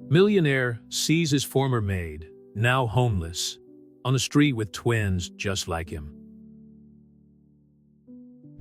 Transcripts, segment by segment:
Millionaire sees his former maid, now homeless, on the street with twins just like him.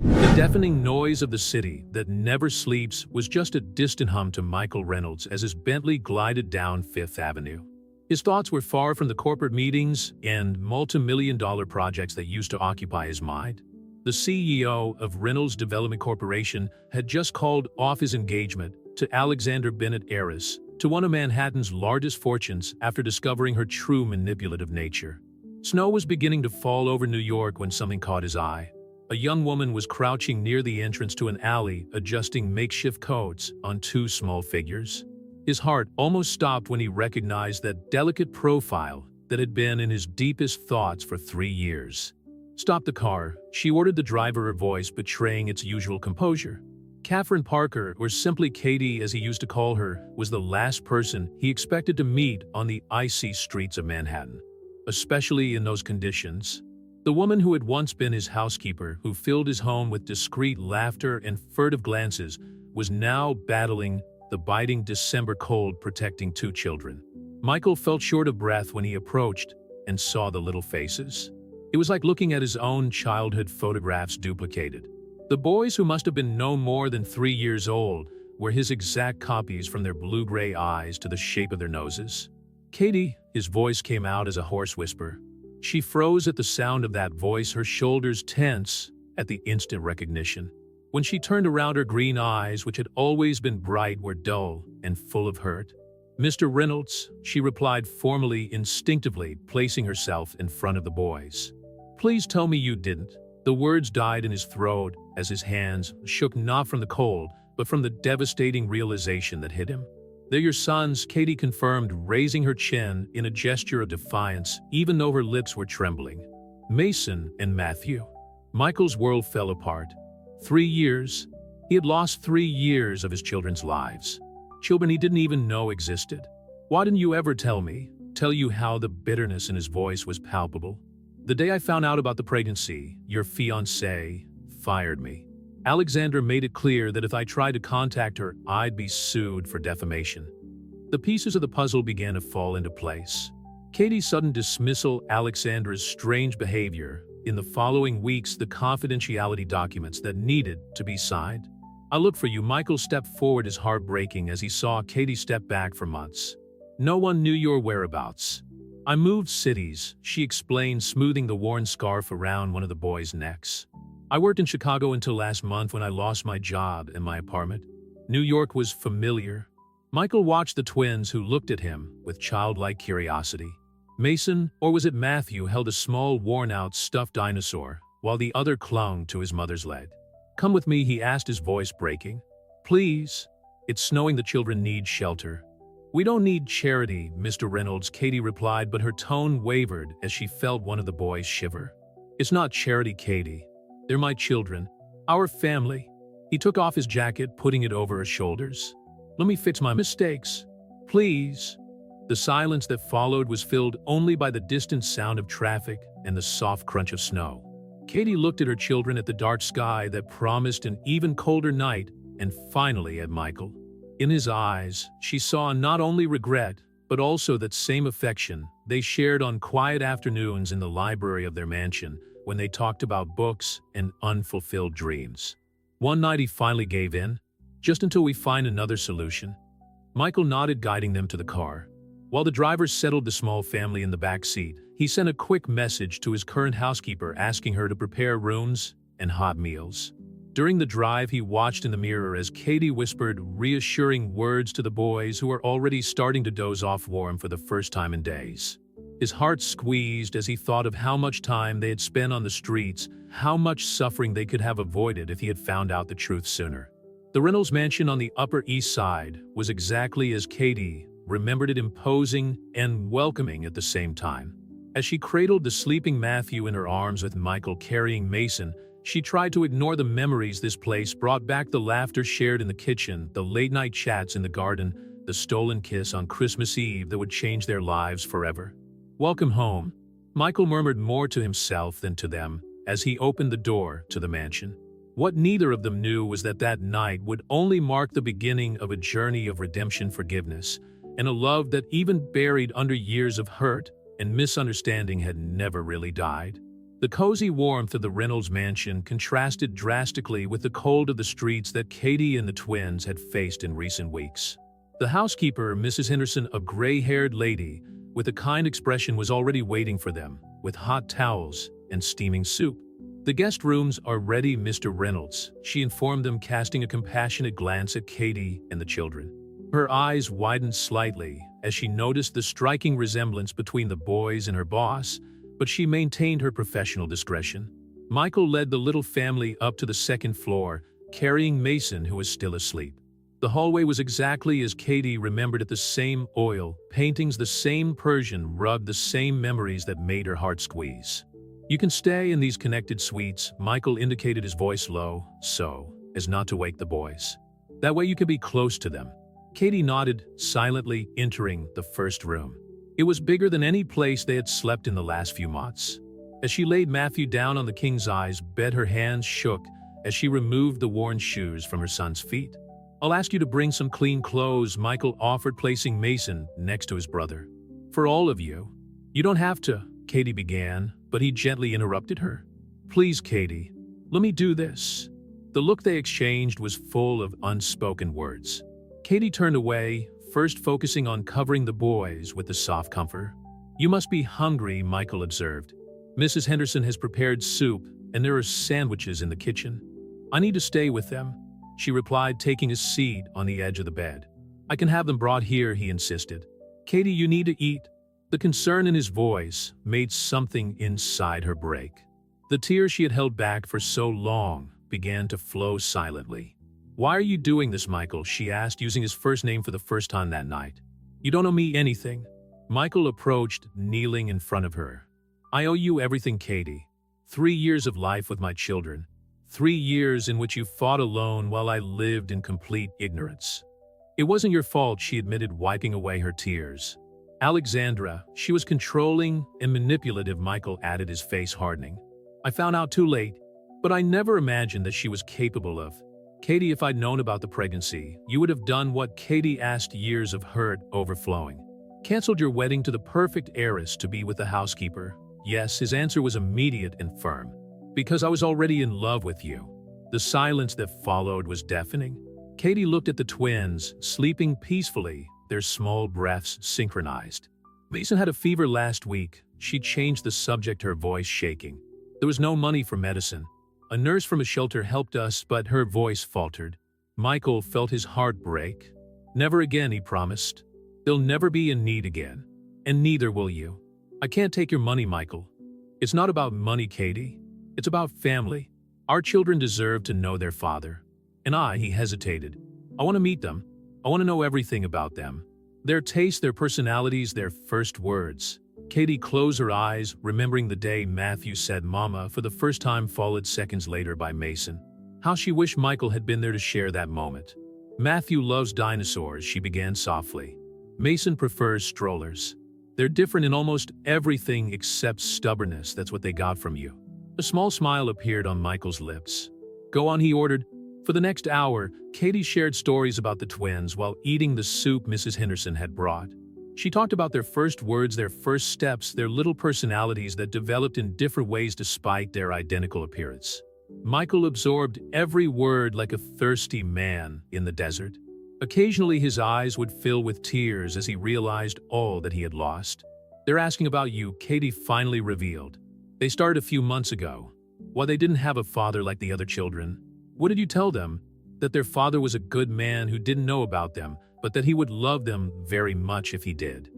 The deafening noise of the city that never sleeps was just a distant hum to Michael Reynolds as his Bentley glided down Fifth Avenue. His thoughts were far from the corporate meetings and multi-million-dollar projects that used to occupy his mind. The CEO of Reynolds Development Corporation had just called off his engagement to Alexander Bennett heiress to one of Manhattan's largest fortunes after discovering her true manipulative nature. Snow was beginning to fall over New York when something caught his eye. A young woman was crouching near the entrance to an alley, adjusting makeshift coats on two small figures. His heart almost stopped when he recognized that delicate profile that had been in his deepest thoughts for 3 years. "Stop the car," she ordered the driver, her voice betraying its usual composure. Catherine Parker, or simply Katie as he used to call her, was the last person he expected to meet on the icy streets of Manhattan. Especially in those conditions. The woman who had once been his housekeeper, who filled his home with discreet laughter and furtive glances, was now battling the biting December cold protecting 2 children. Michael felt short of breath when he approached and saw the little faces. It was like looking at his own childhood photographs duplicated. The boys, who must have been no more than 3 years old, were his exact copies, from their blue-gray eyes to the shape of their noses. "Katie," his voice came out as a hoarse whisper. She froze at the sound of that voice, her shoulders tense at the instant recognition. When she turned around, her green eyes, which had always been bright, were dull and full of hurt. "Mr. Reynolds," she replied formally, instinctively placing herself in front of the boys. "Please tell me you didn't." The words died in his throat as his hands shook, not from the cold, but from the devastating realization that hit him. "They're your sons," Katie confirmed, raising her chin in a gesture of defiance, even though her lips were trembling. "Mason and Matthew." Michael's world fell apart. 3 years. He had lost 3 years of his children's lives. Children he didn't even know existed. "Why didn't you ever tell me?" Tell you how? The bitterness in his voice was palpable. "The day I found out about the pregnancy, your fiancé fired me. Alexandra made it clear that if I tried to contact her, I'd be sued for defamation." The pieces of the puzzle began to fall into place. Katie's sudden dismissal, Alexandra's strange behavior, in the following weeks the confidentiality documents that needed to be signed. "I'll look for you." Michael stepped forward, his heart breaking as he saw Katie step back for months. "No one knew your whereabouts. I moved cities," she explained, smoothing the worn scarf around one of the boys' necks. "I worked in Chicago until last month when I lost my job and my apartment. New York was familiar." Michael watched the twins, who looked at him with childlike curiosity. Mason, or was it Matthew, held a small, worn-out stuffed dinosaur, while the other clung to his mother's leg. "Come with me," he asked, his voice breaking. "Please. It's snowing. The children need shelter." "We don't need charity, Mr. Reynolds," Katie replied, but her tone wavered as she felt one of the boys shiver. "It's not charity, Katie. They're my children. Our family." He took off his jacket, putting it over his shoulders. "Let me fix my mistakes. Please." The silence that followed was filled only by the distant sound of traffic and the soft crunch of snow. Katie looked at her children, at the dark sky that promised an even colder night, and finally at Michael. In his eyes, she saw not only regret, but also that same affection they shared on quiet afternoons in the library of their mansion, when they talked about books and unfulfilled dreams. One night he finally gave in. "Just until we find another solution." Michael nodded, guiding them to the car. While the driver settled the small family in the back seat, he sent a quick message to his current housekeeper asking her to prepare rooms and hot meals. During the drive, he watched in the mirror as Katie whispered reassuring words to the boys, who were already starting to doze off warm for the first time in days. His heart squeezed as he thought of how much time they had spent on the streets, how much suffering they could have avoided if he had found out the truth sooner. The Reynolds mansion on the Upper East Side was exactly as Katie remembered it, imposing and welcoming at the same time. As she cradled the sleeping Matthew in her arms with Michael carrying Mason, she tried to ignore the memories this place brought back: the laughter shared in the kitchen, the late-night chats in the garden, the stolen kiss on Christmas Eve that would change their lives forever. "Welcome home," Michael murmured, more to himself than to them, as he opened the door to the mansion. What neither of them knew was that that night would only mark the beginning of a journey of redemption, forgiveness, and a love that, even buried under years of hurt and misunderstanding, had never really died. The cozy warmth of the Reynolds mansion contrasted drastically with the cold of the streets that Katie and the twins had faced in recent weeks. The housekeeper, Mrs. Henderson, a gray-haired lady with a kind expression, was already waiting for them with hot towels and steaming soup. "The guest rooms are ready, Mr. Reynolds," she informed them, casting a compassionate glance at Katie and the children. Her eyes widened slightly as she noticed the striking resemblance between the boys and her boss, but she maintained her professional discretion. Michael led the little family up to the second floor, carrying Mason, who was still asleep. The hallway was exactly as Katie remembered it, the same oil paintings, the same Persian rug, the same memories that made her heart squeeze. "You can stay in these connected suites," Michael indicated, his voice low, so as not to wake the boys. "That way you can be close to them." Katie nodded, silently entering the first room. It was bigger than any place they had slept in the last few months. As she laid Matthew down on the king-size bed, her hands shook as she removed the worn shoes from her son's feet. "I'll ask you to bring some clean clothes," Michael offered, placing Mason next to his brother. "For all of you." "You don't have to," Katie began, but he gently interrupted her. "Please, Katie, let me do this." The look they exchanged was full of unspoken words. Katie turned away, first focusing on covering the boys with the soft comfort. "You must be hungry," Michael observed. "Mrs. Henderson has prepared soup, and there are sandwiches in the kitchen." "I need to stay with them," she replied, taking a seat on the edge of the bed. "I can have them brought here," he insisted. "Katie, you need to eat." The concern in his voice made something inside her break. The tears she had held back for so long began to flow silently. "Why are you doing this, Michael?" she asked, using his first name for the first time that night. "You don't owe me anything." Michael approached, kneeling in front of her. "I owe you everything, Katie. 3 years of life with my children. 3 years in which you fought alone while I lived in complete ignorance." "It wasn't your fault," she admitted, wiping away her tears. "Alexandra, she was controlling and manipulative," Michael added, his face hardening. "I found out too late, but I never imagined that she was capable of." "Katie, if I'd known about the pregnancy, you would have done what Katie asked, years of hurt overflowing. Canceled your wedding to the perfect heiress to be with the housekeeper." "Yes," his answer was immediate and firm. "Because I was already in love with you." The silence that followed was deafening. Katie looked at the twins, sleeping peacefully, their small breaths synchronized. "Mason had a fever last week." She changed the subject, her voice shaking. "There was no money for medicine. A nurse from a shelter helped us," but her voice faltered. Michael felt his heart break. "Never again," he promised. "They'll never be in need again. And neither will you." "I can't take your money, Michael." "It's not about money, Katie. It's about family. Our children deserve to know their father." "And he hesitated. "I want to meet them. I want to know everything about them. Their tastes, their personalities, their first words." Katie closed her eyes, remembering the day Matthew said "Mama" for the first time, followed seconds later by Mason. How she wished Michael had been there to share that moment. "Matthew loves dinosaurs," she began softly. "Mason prefers strollers. They're different in almost everything except stubbornness. That's what they got from you." A small smile appeared on Michael's lips. "Go on," he ordered. For the next hour, Katie shared stories about the twins while eating the soup Mrs. Henderson had brought. She talked about their first words, their first steps, their little personalities that developed in different ways despite their identical appearance. Michael absorbed every word like a thirsty man in the desert. Occasionally his eyes would fill with tears as he realized all that he had lost. "They're asking about you," Katie finally revealed. "They started a few months ago. Why, they didn't have a father like the other children." "What did you tell them?" "That their father was a good man who didn't know about them, but that he would love them very much if he did."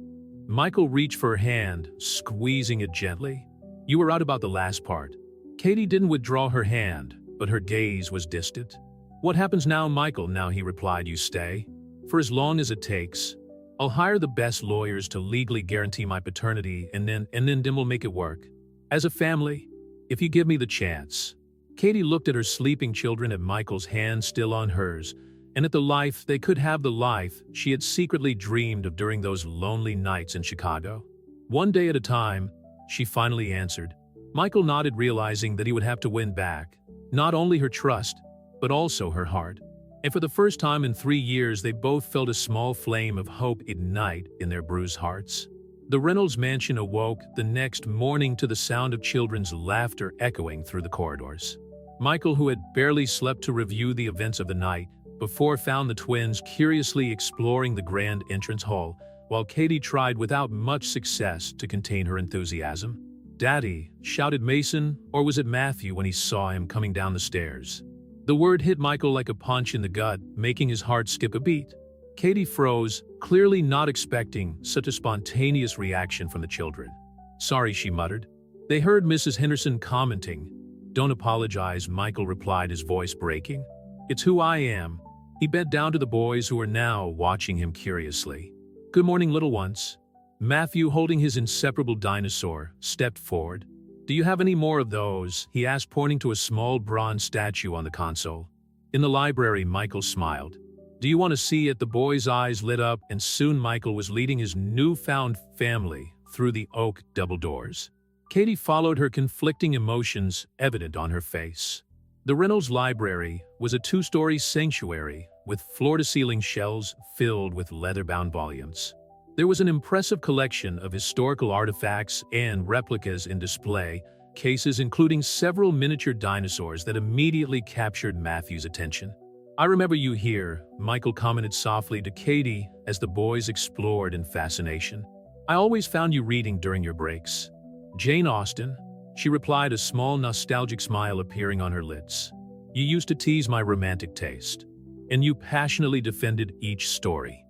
Michael reached for her hand, squeezing it gently. "You were right about the last part." Katie didn't withdraw her hand, but her gaze was distant. "What happens now, Michael?" "Now," he replied, "you stay. For as long as it takes. I'll hire the best lawyers to legally guarantee my paternity, and then we'll make it work. As a family, if you give me the chance." Katie looked at her sleeping children, at Michael's hand still on hers, and at the life they could have, the life she had secretly dreamed of during those lonely nights in Chicago. "One day at a time," she finally answered. Michael nodded, realizing that he would have to win back not only her trust, but also her heart. And for the first time in 3 years, they both felt a small flame of hope ignite in their bruised hearts. The Reynolds mansion awoke the next morning to the sound of children's laughter echoing through the corridors. Michael, who had barely slept to review the events of the night before, found the twins curiously exploring the grand entrance hall, while Katie tried without much success to contain her enthusiasm. "Daddy," shouted Mason, or was it Matthew, when he saw him coming down the stairs. The word hit Michael like a punch in the gut, making his heart skip a beat. Katie froze, clearly not expecting such a spontaneous reaction from the children. "Sorry," she muttered. They heard Mrs. Henderson commenting. "Don't apologize," Michael replied, his voice breaking. "It's who I am." He bent down to the boys, who were now watching him curiously. "Good morning, little ones." Matthew, holding his inseparable dinosaur, stepped forward. "Do you have any more of those?" he asked, pointing to a small bronze statue on the console. "In the library," Michael smiled. "Do you want to see it?" The boy's eyes lit up, and soon Michael was leading his newfound family through the oak double doors. Katie followed, her conflicting emotions evident on her face. The Reynolds Library was a 2-story sanctuary with floor-to-ceiling shelves filled with leather-bound volumes. There was an impressive collection of historical artifacts and replicas in display cases, including several miniature dinosaurs that immediately captured Matthew's attention. "I remember you here," Michael commented softly to Katie as the boys explored in fascination. "I always found you reading during your breaks." "Jane Austen," she replied, a small nostalgic smile appearing on her lips. "You used to tease my romantic taste, and you passionately defended each story."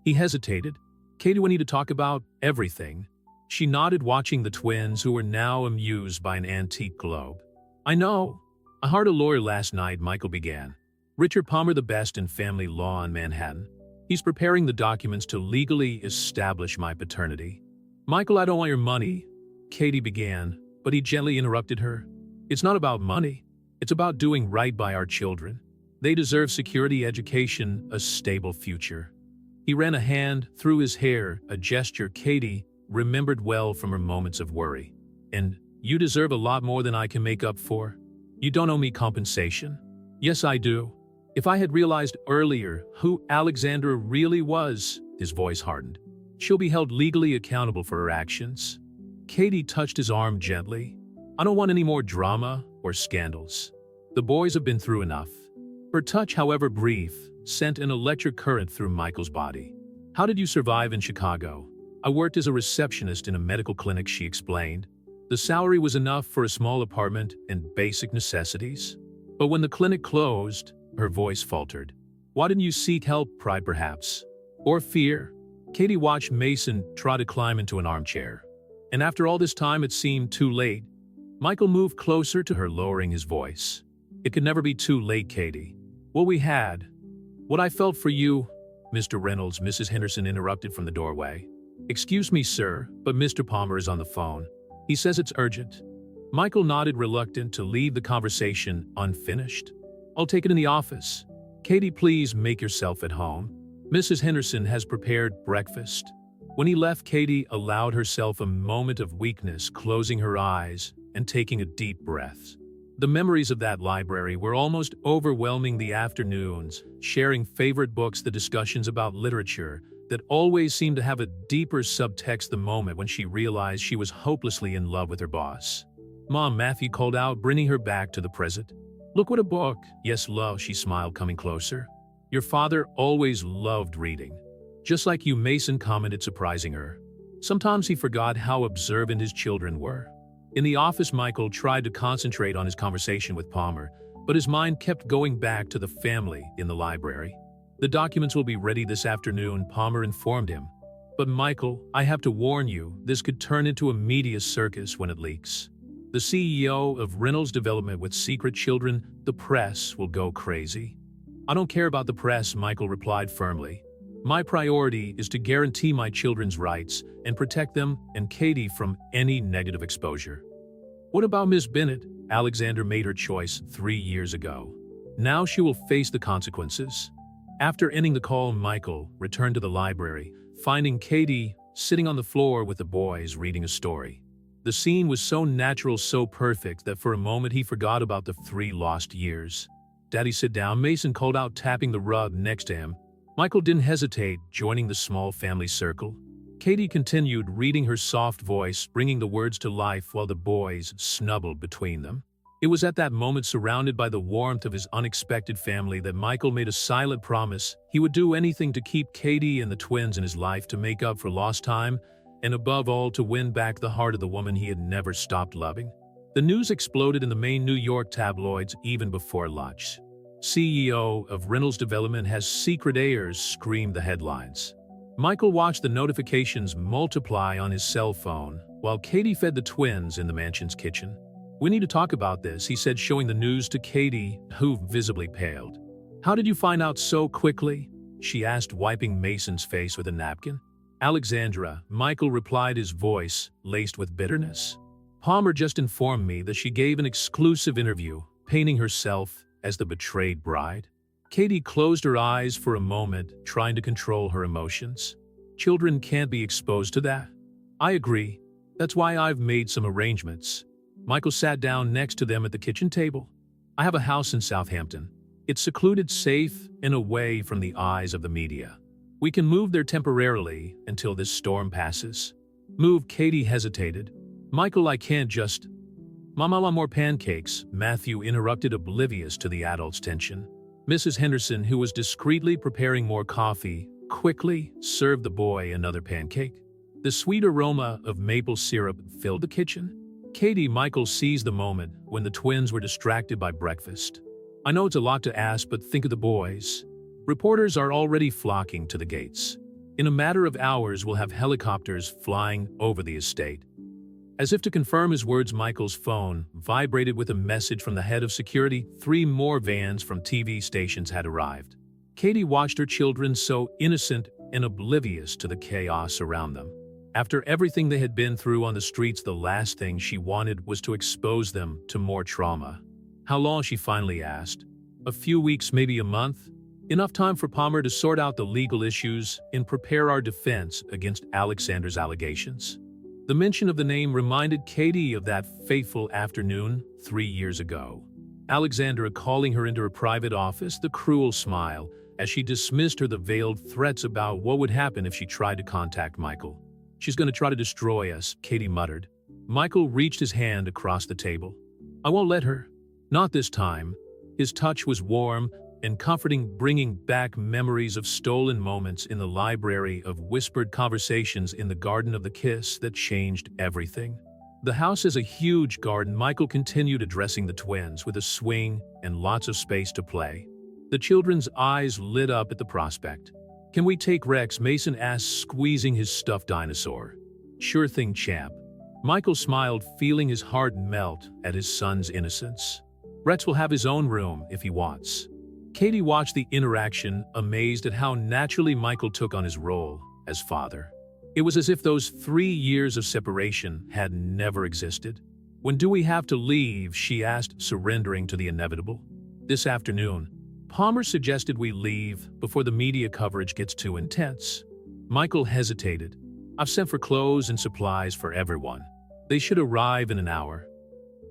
He hesitated. "Katie, we need to talk about everything." She nodded, watching the twins, who were now amused by an antique globe. "I know. I hired a lawyer last night," Michael began. "Richard Palmer, the best in family law in Manhattan. He's preparing the documents to legally establish my paternity." "Michael, I don't want your money," Katie began, but he gently interrupted her. "It's not about money. It's about doing right by our children. They deserve security, education, a stable future." He ran a hand through his hair, a gesture Katie remembered well from her moments of worry. "And you deserve a lot more than I can make up for. You don't owe me compensation." "Yes, I do. If I had realized earlier who Alexandra really was," his voice hardened, "she'll be held legally accountable for her actions." Katie touched his arm gently. "I don't want any more drama or scandals. The boys have been through enough." Her touch, however brief, sent an electric current through Michael's body. "How did you survive in Chicago?" "I worked as a receptionist in a medical clinic," she explained. "The salary was enough for a small apartment and basic necessities. But when the clinic closed," her voice faltered. "Why didn't you seek help? Pride, perhaps? Or fear?" Katie watched Mason try to climb into an armchair. "And after all this time, it seemed too late." Michael moved closer to her, lowering his voice. "It could never be too late, Katie. What we had, what I felt for you—" "Mr. Reynolds," Mrs. Henderson interrupted from the doorway. "Excuse me, sir, but Mr. Palmer is on the phone. He says it's urgent." Michael nodded, reluctant to leave the conversation unfinished. "I'll take it in the office." "Katie, please make yourself at home. Mrs. Henderson has prepared breakfast." When he left, Katie allowed herself a moment of weakness, closing her eyes and taking a deep breath. The memories of that library were almost overwhelming. The afternoons, sharing favorite books, the discussions about literature that always seemed to have a deeper subtext, the moment when she realized she was hopelessly in love with her boss. "Mom," Matthew called out, bringing her back to the present. "Look, what a book." "Yes, love," she smiled, coming closer. "Your father always loved reading." "Just like you," Mason commented, surprising her. Sometimes he forgot how observant his children were. In the office, Michael tried to concentrate on his conversation with Palmer, but his mind kept going back to the family in the library. "The documents will be ready this afternoon," Palmer informed him. "But Michael, I have to warn you, this could turn into a media circus when it leaks. The CEO of Reynolds Development with secret children, the press will go crazy." "I don't care about the press," Michael replied firmly. "My priority is to guarantee my children's rights and protect them and Katie from any negative exposure." "What about Miss Bennett?" "Alexandra made her choice 3 years ago. Now she will face the consequences." After ending the call, Michael returned to the library, finding Katie sitting on the floor with the boys reading a story. The scene was so natural, so perfect, that for a moment he forgot about the 3 lost years. Daddy, sit down, Mason called out, tapping the rug next to him. Michael didn't hesitate, joining the small family circle. Katie continued, reading her soft voice, bringing the words to life while the boys snuggled between them. It was at that moment, surrounded by the warmth of his unexpected family, that Michael made a silent promise. He would do anything to keep Katie and the twins in his life, to make up for lost time, and above all, to win back the heart of the woman he had never stopped loving. The news exploded in the main New York tabloids even before lunch. CEO of Reynolds Development has secret heirs, screamed the headlines. Michael watched the notifications multiply on his cell phone, while Katie fed the twins in the mansion's kitchen. We need to talk about this, he said, showing the news to Katie, who visibly paled. How did you find out so quickly? She asked, wiping Mason's face with a napkin. Alexandra, Michael replied, his voice laced with bitterness. Palmer just informed me that she gave an exclusive interview, painting herself as the betrayed bride. Katie closed her eyes for a moment, trying to control her emotions. Children can't be exposed to that. I agree. That's why I've made some arrangements. Michael sat down next to them at the kitchen table. I have a house in Southampton. It's secluded, safe, and away from the eyes of the media. We can move there temporarily until this storm passes. Move? Katie hesitated. Michael, I can't just… Mom, I want more pancakes, Matthew interrupted, oblivious to the adults' tension. Mrs. Henderson, who was discreetly preparing more coffee, quickly served the boy another pancake. The sweet aroma of maple syrup filled the kitchen. Katie, Michael seized the moment when the twins were distracted by breakfast. I know it's a lot to ask, but think of the boys. Reporters are already flocking to the gates. In a matter of hours, we'll have helicopters flying over the estate. As if to confirm his words, Michael's phone vibrated with a message from the head of security. 3 more vans from TV stations had arrived. Katie watched her children, so innocent and oblivious to the chaos around them. After everything they had been through on the streets, the last thing she wanted was to expose them to more trauma. How long? She finally asked. A few weeks, maybe a month. Enough time for Palmer to sort out the legal issues and prepare our defense against Alexander's allegations. The mention of the name reminded Katie of that fateful afternoon 3 years ago. Alexandra calling her into her private office, the cruel smile as she dismissed her, the veiled threats about what would happen if she tried to contact Michael. She's going to try to destroy us, Katie muttered. Michael reached his hand across the table. I won't let her. Not this time. His touch was warm and comforting, bringing back memories of stolen moments in the library, of whispered conversations in the garden, of the kiss that changed everything. The house is a huge garden, Michael continued, addressing the twins, with a swing and lots of space to play. The children's eyes lit up at the prospect. Can we take Rex? Mason asked, squeezing his stuffed dinosaur. Sure thing, champ. Michael smiled, feeling his heart melt at his son's innocence. Rex will have his own room if he wants. Katie watched the interaction, amazed at how naturally Michael took on his role as father. It was as if those 3 years of separation had never existed. When do we have to leave? She asked, surrendering to the inevitable. This afternoon. Palmer suggested we leave before the media coverage gets too intense. Michael hesitated. I've sent for clothes and supplies for everyone. They should arrive in an hour.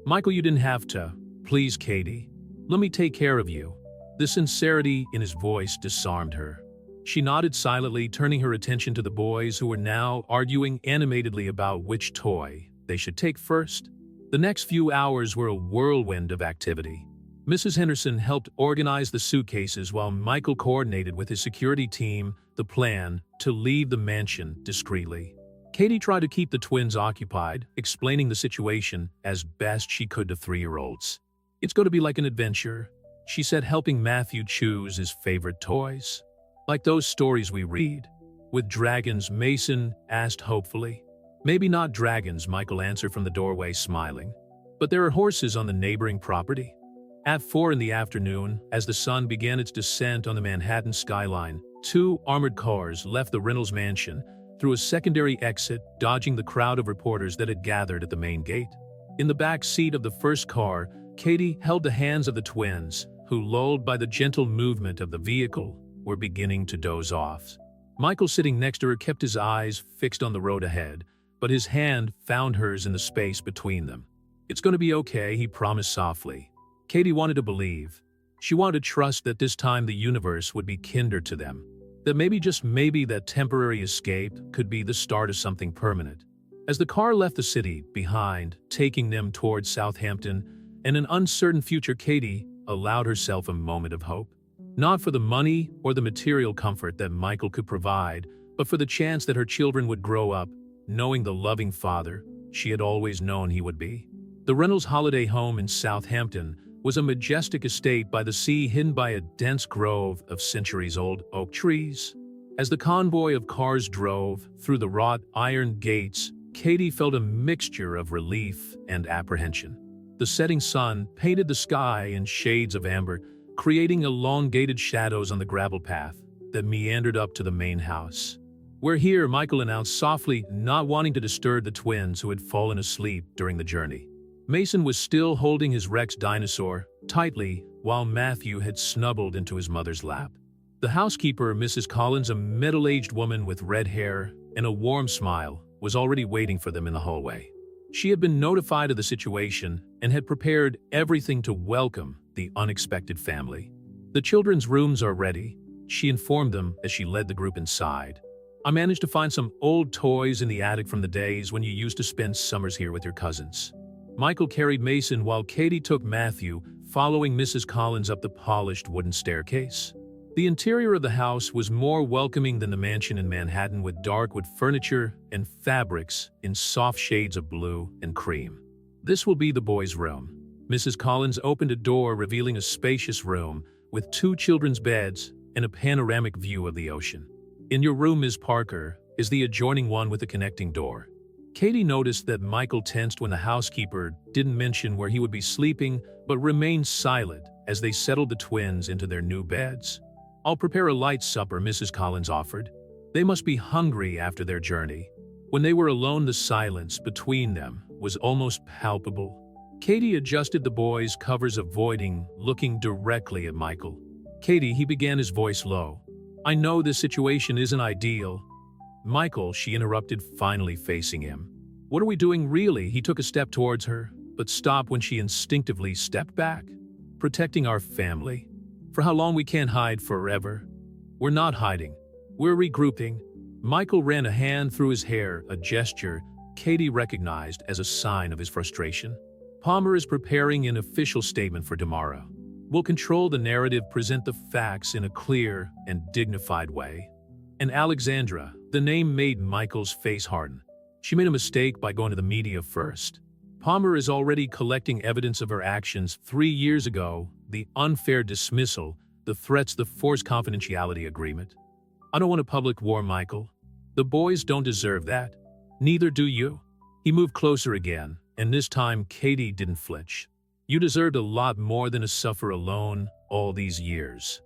Michael, you didn't have to. Please, Katie. Let me take care of you. The sincerity in his voice disarmed her. She nodded silently, turning her attention to the boys, who were now arguing animatedly about which toy they should take first. The next few hours were a whirlwind of activity. Mrs. Henderson helped organize the suitcases while Michael coordinated with his security team the plan to leave the mansion discreetly. Katie tried to keep the twins occupied, explaining the situation as best she could to 3-year-olds. It's going to be like an adventure, she said, helping Matthew choose his favorite toys. Like those stories we read. With dragons? Mason asked hopefully. Maybe not dragons, Michael answered from the doorway, smiling. But there are horses on the neighboring property. At 4 in the afternoon, as the sun began its descent on the Manhattan skyline, 2 armored cars left the Reynolds mansion through a secondary exit, dodging the crowd of reporters that had gathered at the main gate. In the back seat of the first car, Katie held the hands of the twins, who, lulled by the gentle movement of the vehicle, were beginning to doze off. Michael, sitting next to her, kept his eyes fixed on the road ahead, but his hand found hers in the space between them. It's going to be okay, he promised softly. Katie wanted to believe. She wanted to trust that this time the universe would be kinder to them, that maybe, just maybe, that temporary escape could be the start of something permanent. As the car left the city behind, taking them towards Southampton and an uncertain future, Katie allowed herself a moment of hope. Not for the money or the material comfort that Michael could provide, but for the chance that her children would grow up knowing the loving father she had always known he would be. The Reynolds holiday home in Southampton was a majestic estate by the sea, hidden by a dense grove of centuries-old oak trees. As the convoy of cars drove through the wrought iron gates, Katie felt a mixture of relief and apprehension. The setting sun painted the sky in shades of amber, creating elongated shadows on the gravel path that meandered up to the main house. "We're here," Michael announced softly, not wanting to disturb the twins who had fallen asleep during the journey. Mason was still holding his Rex dinosaur tightly, while Matthew had snuggled into his mother's lap. The housekeeper, Mrs. Collins, a middle-aged woman with red hair and a warm smile, was already waiting for them in the hallway. She had been notified of the situation and had prepared everything to welcome the unexpected family. "The children's rooms are ready," she informed them as she led the group inside. "I managed to find some old toys in the attic from the days when you used to spend summers here with your cousins." Michael carried Mason while Katie took Matthew, following Mrs. Collins up the polished wooden staircase. The interior of the house was more welcoming than the mansion in Manhattan, with dark wood furniture and fabrics in soft shades of blue and cream. "This will be the boys' room." Mrs. Collins opened a door, revealing a spacious room with 2 children's beds and a panoramic view of the ocean. "In your room, Ms. Parker, is the adjoining one with a connecting door." Katie noticed that Michael tensed when the housekeeper didn't mention where he would be sleeping, but remained silent as they settled the twins into their new beds. "I'll prepare a light supper," Mrs. Collins offered. They must be hungry after their journey. When they were alone, the silence between them was almost palpable. Katie adjusted the boys' covers, avoiding looking directly at Michael. "Katie," he began, his voice low, "I know this situation isn't ideal." "Michael," she interrupted, finally facing him. "What are we doing, really?" He took a step towards her, but stopped when she instinctively stepped back. "Protecting our family. For how long? We can't hide forever." "We're not hiding. We're regrouping." Michael ran a hand through his hair, a gesture Katie recognized as a sign of his frustration. "Palmer is preparing an official statement for tomorrow. We'll control the narrative, present the facts in a clear and dignified way." "And Alexandra," the name made Michael's face harden. "She made a mistake by going to the media first. Palmer is already collecting evidence of her actions 3 years ago, the unfair dismissal, the threats, the forced confidentiality agreement. I don't want a public war, Michael. The boys don't deserve that. Neither do you." He moved closer again, and this time Katie didn't flinch. "You deserved a lot more than to suffer alone all these years."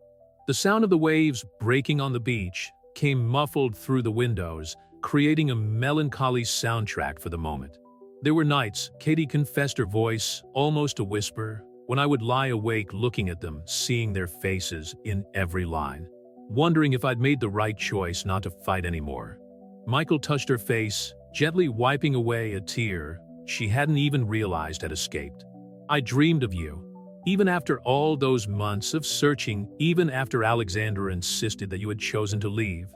The sound of the waves breaking on the beach came muffled through the windows, creating a melancholy soundtrack for the moment. "There were nights," Katie confessed, her voice almost a whisper, "when I would lie awake looking at them, seeing their faces in every line, wondering if I'd made the right choice not to fight anymore." Michael touched her face, gently wiping away a tear she hadn't even realized had escaped. "I dreamed of you. Even after all those months of searching, even after Alexandra insisted that you had chosen to leave,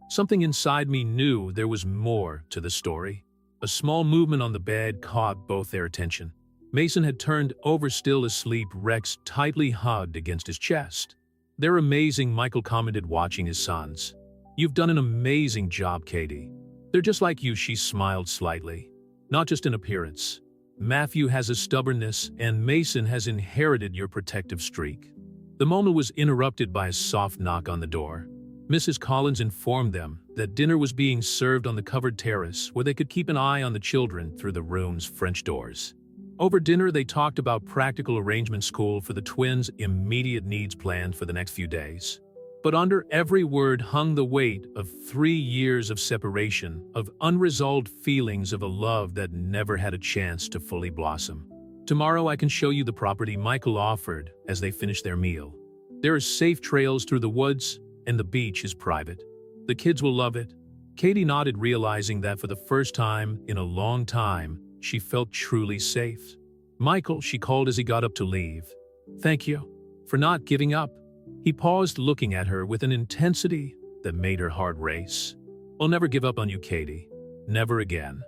something inside me knew there was more to the story." A small movement on the bed caught both their attention. Mason had turned over, still asleep, Rex tightly hugged against his chest. "They're amazing," Michael commented, watching his sons. "You've done an amazing job, Katie. They're just like you," she smiled slightly. "Not just in appearance. Matthew has a stubbornness, and Mason has inherited your protective streak." The moment was interrupted by a soft knock on the door. Mrs. Collins informed them that dinner was being served on the covered terrace, where they could keep an eye on the children through the room's French doors. Over dinner, they talked about practical arrangement, school for the twins, immediate needs planned for the next few days. But under every word hung the weight of 3 years of separation, of unresolved feelings, of a love that never had a chance to fully blossom. "Tomorrow I can show you the property," Michael offered as they finished their meal. "There are safe trails through the woods, and the beach is private. The kids will love it." Katie nodded, realizing that for the first time in a long time, she felt truly safe. "Michael," she called as he got up to leave. "Thank you." for not giving up. He paused, looking at her with an intensity that made her heart race. "I'll never give up on you, Katie. Never again."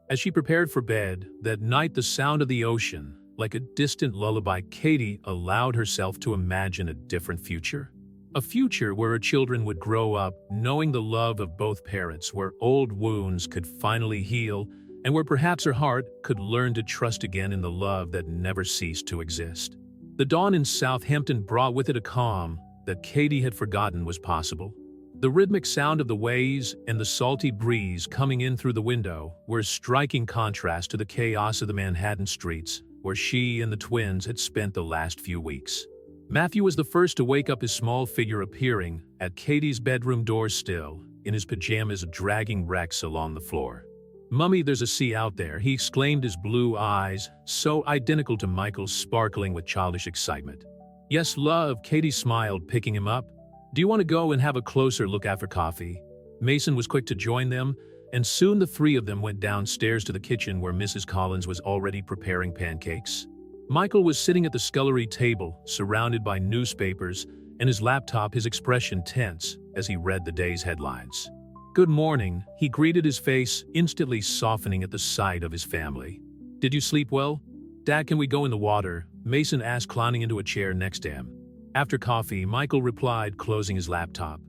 As she prepared for bed, that night the sound of the ocean, like a distant lullaby, Katie allowed herself to imagine a different future. A future where her children would grow up knowing the love of both parents, where old wounds could finally heal, and where perhaps her heart could learn to trust again in the love that never ceased to exist. The dawn in Southampton brought with it a calm that Katie had forgotten was possible. The rhythmic sound of the waves and the salty breeze coming in through the window were a striking contrast to the chaos of the Manhattan streets, where she and the twins had spent the last few weeks. Matthew was the first to wake up, his small figure appearing at Katie's bedroom door, still in his pajamas, dragging Rex along the floor. "Mummy, there's a sea out there," he exclaimed, his blue eyes so identical to Michael's, sparkling with childish excitement. "Yes, love," Katie smiled, picking him up. "Do you want to go and have a closer look after coffee?" Mason was quick to join them, and soon the three of them went downstairs to the kitchen, where Mrs. Collins was already preparing pancakes. Michael was sitting at the scullery table, surrounded by newspapers and his laptop, his expression tense as he read the day's headlines. "Good morning," he greeted, his face instantly softening at the sight of his family. "Did you sleep well?" "Dad, can we go in the water?" Mason asked, climbing into a chair next to him. "After coffee," Michael replied, closing his laptop.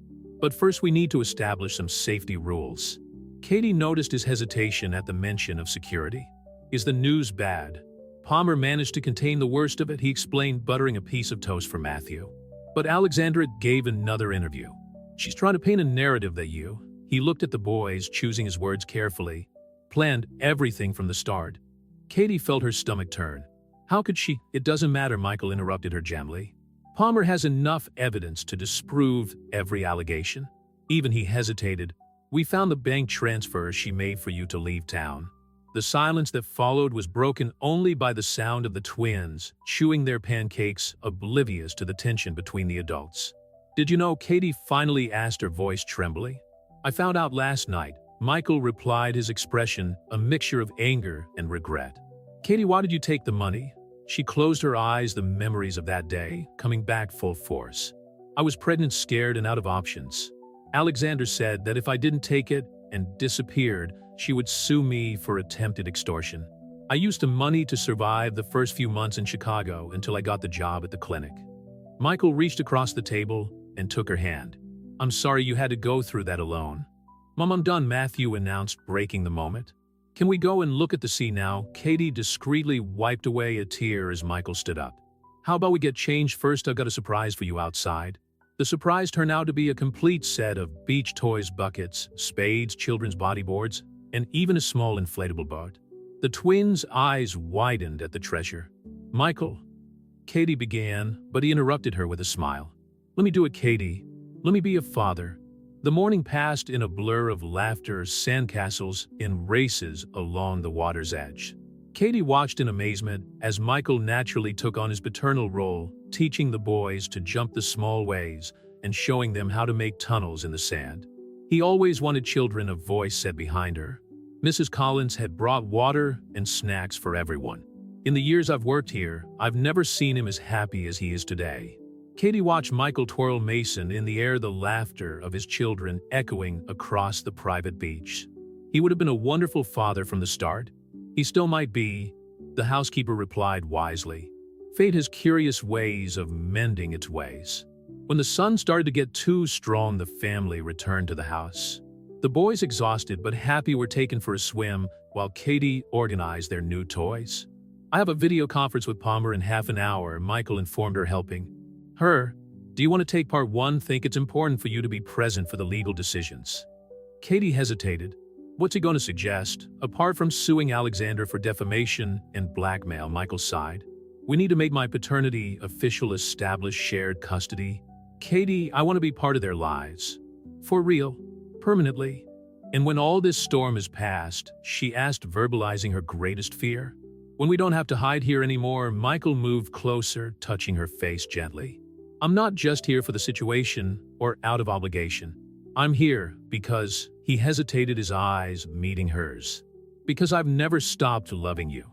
"But first we need to establish some safety rules." Katie noticed his hesitation at the mention of security. "Is the news bad?" Palmer managed to contain the worst of it, he explained, buttering a piece of toast for Matthew. "But Alexandra gave another interview. She's trying to paint a narrative that you—" He looked at the boys, choosing his words carefully. "Planned everything from the start." Katie felt her stomach turn. "How could she—" "It doesn't matter," Michael interrupted her gently. "Palmer has enough evidence to disprove every allegation." Even he hesitated. "We found the bank transfer she made for you to leave town." The silence that followed was broken only by the sound of the twins chewing their pancakes, oblivious to the tension between the adults. "Did you know?" Katie finally asked, her voice trembling. "I found out last night," Michael replied, his expression a mixture of anger and regret. "Katie, why did you take the money?" She closed her eyes, the memories of that day coming back full force. "I was pregnant, scared, and out of options. Alexander said that if I didn't take it and disappeared, she would sue me for attempted extortion. I used the money to survive the first few months in Chicago until I got the job at the clinic." Michael reached across the table and took her hand. "I'm sorry you had to go through that alone." "Mom, I'm done," Matthew announced, breaking the moment. "Can we go and look at the sea now?" Katie discreetly wiped away a tear as Michael stood up. "How about we get changed first? I've got a surprise for you outside." The surprise turned out to be a complete set of beach toys, buckets, spades, children's bodyboards, and even a small inflatable boat. The twins' eyes widened at the treasure. "Michael," Katie began, but he interrupted her with a smile. "Let me do it, Katie. Let me be a father." The morning passed in a blur of laughter, sandcastles, and races along the water's edge. Katie watched in amazement as Michael naturally took on his paternal role, teaching the boys to jump the small waves and showing them how to make tunnels in the sand. He always wanted children, a voice said behind her. Mrs. Collins had brought water and snacks for everyone. "In the years I've worked here, I've never seen him as happy as he is today." Katie watched Michael twirl Mason in the air, the laughter of his children echoing across the private beach. "He would have been a wonderful father from the start." "He still might be," the housekeeper replied wisely. "Fate has curious ways of mending its ways." When the sun started to get too strong, the family returned to the house. The boys, exhausted but happy, were taken for a swim while Katie organized their new toys. "I have a video conference with Palmer in half an hour," Michael informed her, helping her. "Do you want to take part? One, think it's important for you to be present for the legal decisions." Katie hesitated. "What's he going to suggest?" "Apart from suing Alexander for defamation and blackmail," Michael sighed. "We need to make my paternity official, establish shared custody." "Katie, I want to be part of their lives. For real. Permanently." "And when all this storm is past," she asked, verbalizing her greatest fear. "When we don't have to hide here anymore." Michael moved closer, touching her face gently. "I'm not just here for the situation or out of obligation. I'm here because," he hesitated, his eyes meeting hers, "because I've never stopped loving you."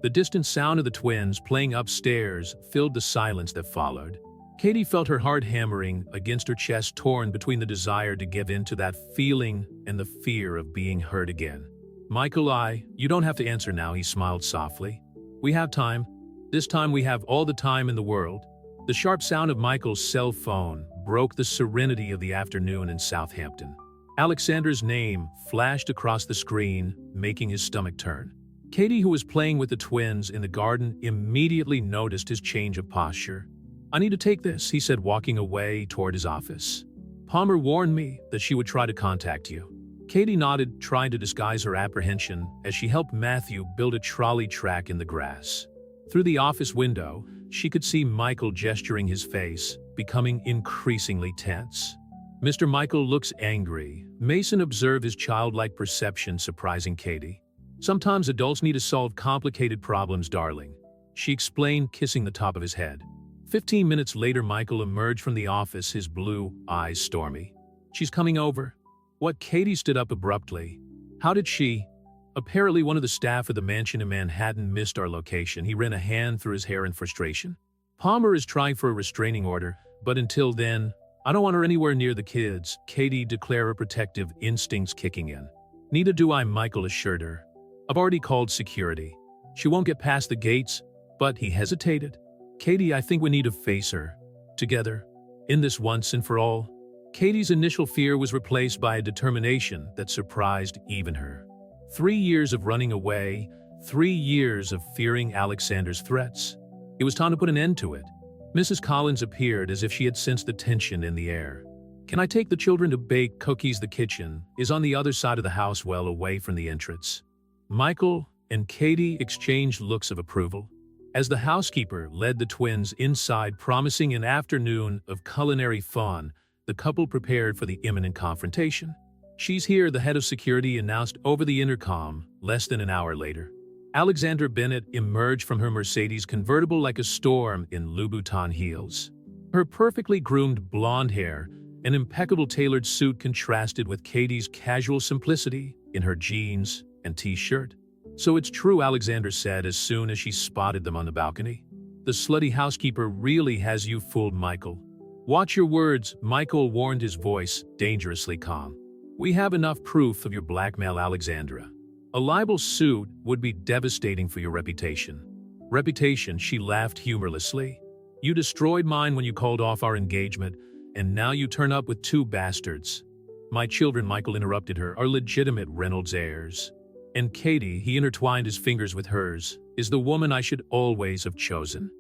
The distant sound of the twins playing upstairs filled the silence that followed. Katie felt her heart hammering against her chest, torn between the desire to give in to that feeling and the fear of being hurt again. "Michael, you don't have to answer now," he smiled softly. "We have time. This time we have all the time in the world." The sharp sound of Michael's cell phone broke the serenity of the afternoon in Southampton. Alexander's name flashed across the screen, making his stomach turn. Katie, who was playing with the twins in the garden, immediately noticed his change of posture. "I need to take this," he said, walking away toward his office. "Palmer warned me that she would try to contact you." Katie nodded, trying to disguise her apprehension as she helped Matthew build a trolley track in the grass. Through the office window, she could see Michael gesturing, his face becoming increasingly tense. "Mr. Michael looks angry." Mason observed his childlike perception, surprising Katie. "Sometimes adults need to solve complicated problems, darling," she explained, kissing the top of his head. 15 minutes later, Michael emerged from the office, his blue eyes stormy. "She's coming over." "What?" Katie stood up abruptly. "How did she?" "Apparently one of the staff of the mansion in Manhattan missed our location." He ran a hand through his hair in frustration. "Palmer is trying for a restraining order, but until then, I don't want her anywhere near the kids," Katie declared, her protective instincts kicking in. "Neither do I," Michael assured her. "I've already called security. She won't get past the gates." But he hesitated. "Katie, I think we need to face her together in this once and for all." Katie's initial fear was replaced by a determination that surprised even her. 3 years of running away, 3 years of fearing Alexander's threats. It was time to put an end to it. Mrs. Collins appeared as if she had sensed the tension in the air. "Can I take the children to bake cookies?" The kitchen is on the other side of the house, well away from the entrance. Michael and Katie exchanged looks of approval as the housekeeper led the twins inside, promising an afternoon of culinary fun. The couple prepared for the imminent confrontation. "She's here," the head of security announced over the intercom less than an hour later. Alexandra Bennett emerged from her Mercedes convertible like a storm in Louboutin heels. Her perfectly groomed blonde hair and impeccable tailored suit contrasted with Katie's casual simplicity in her jeans and t-shirt. "So it's true," Alexandra said as soon as she spotted them on the balcony. "The slutty housekeeper really has you fooled, Michael." "Watch your words," Michael warned, his voice dangerously calm. "We have enough proof of your blackmail, Alexandra. A libel suit would be devastating for your reputation." "Reputation?" She laughed humorlessly. "You destroyed mine when you called off our engagement, and now you turn up with 2 bastards." "My children," Michael interrupted her, "are legitimate Reynolds heirs. And Katie," he intertwined his fingers with hers, "is the woman I should always have chosen."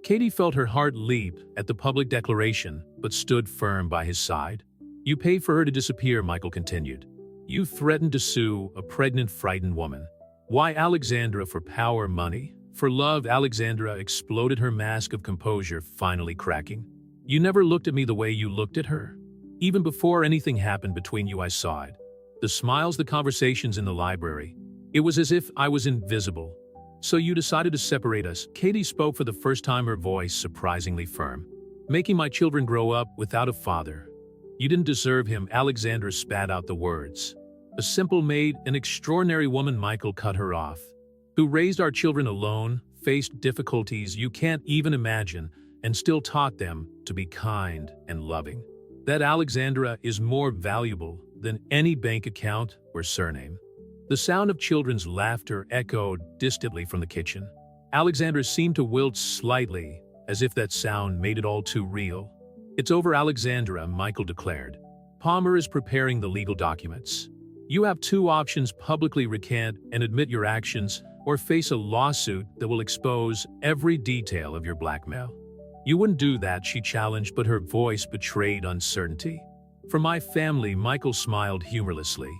Katie felt her heart leap at the public declaration, but stood firm by his side. "You paid for her to disappear," Michael continued. "You threatened to sue a pregnant, frightened woman. Why, Alexandra? For power, money, for love?" Alexandra exploded, her mask of composure finally cracking. "You never looked at me the way you looked at her. Even before anything happened between you, I saw it. The smiles, the conversations in the library. It was as if I was invisible. So you decided to separate us." Katie spoke for the first time, her voice surprisingly firm. "Making my children grow up without a father. You didn't deserve him." Alexandra spat out the words. "A simple maid, an extraordinary woman," Michael cut her off, "who raised our children alone, faced difficulties you can't even imagine, and still taught them to be kind and loving. That Alexandra is more valuable than any bank account or surname." The sound of children's laughter echoed distantly from the kitchen. Alexandra seemed to wilt slightly, as if that sound made it all too real. "It's over, Alexandra," Michael declared. "Palmer is preparing the legal documents. You have 2 options: publicly recant and admit your actions, or face a lawsuit that will expose every detail of your blackmail." "You wouldn't do that," she challenged, but her voice betrayed uncertainty. "For my family," Michael smiled humorlessly.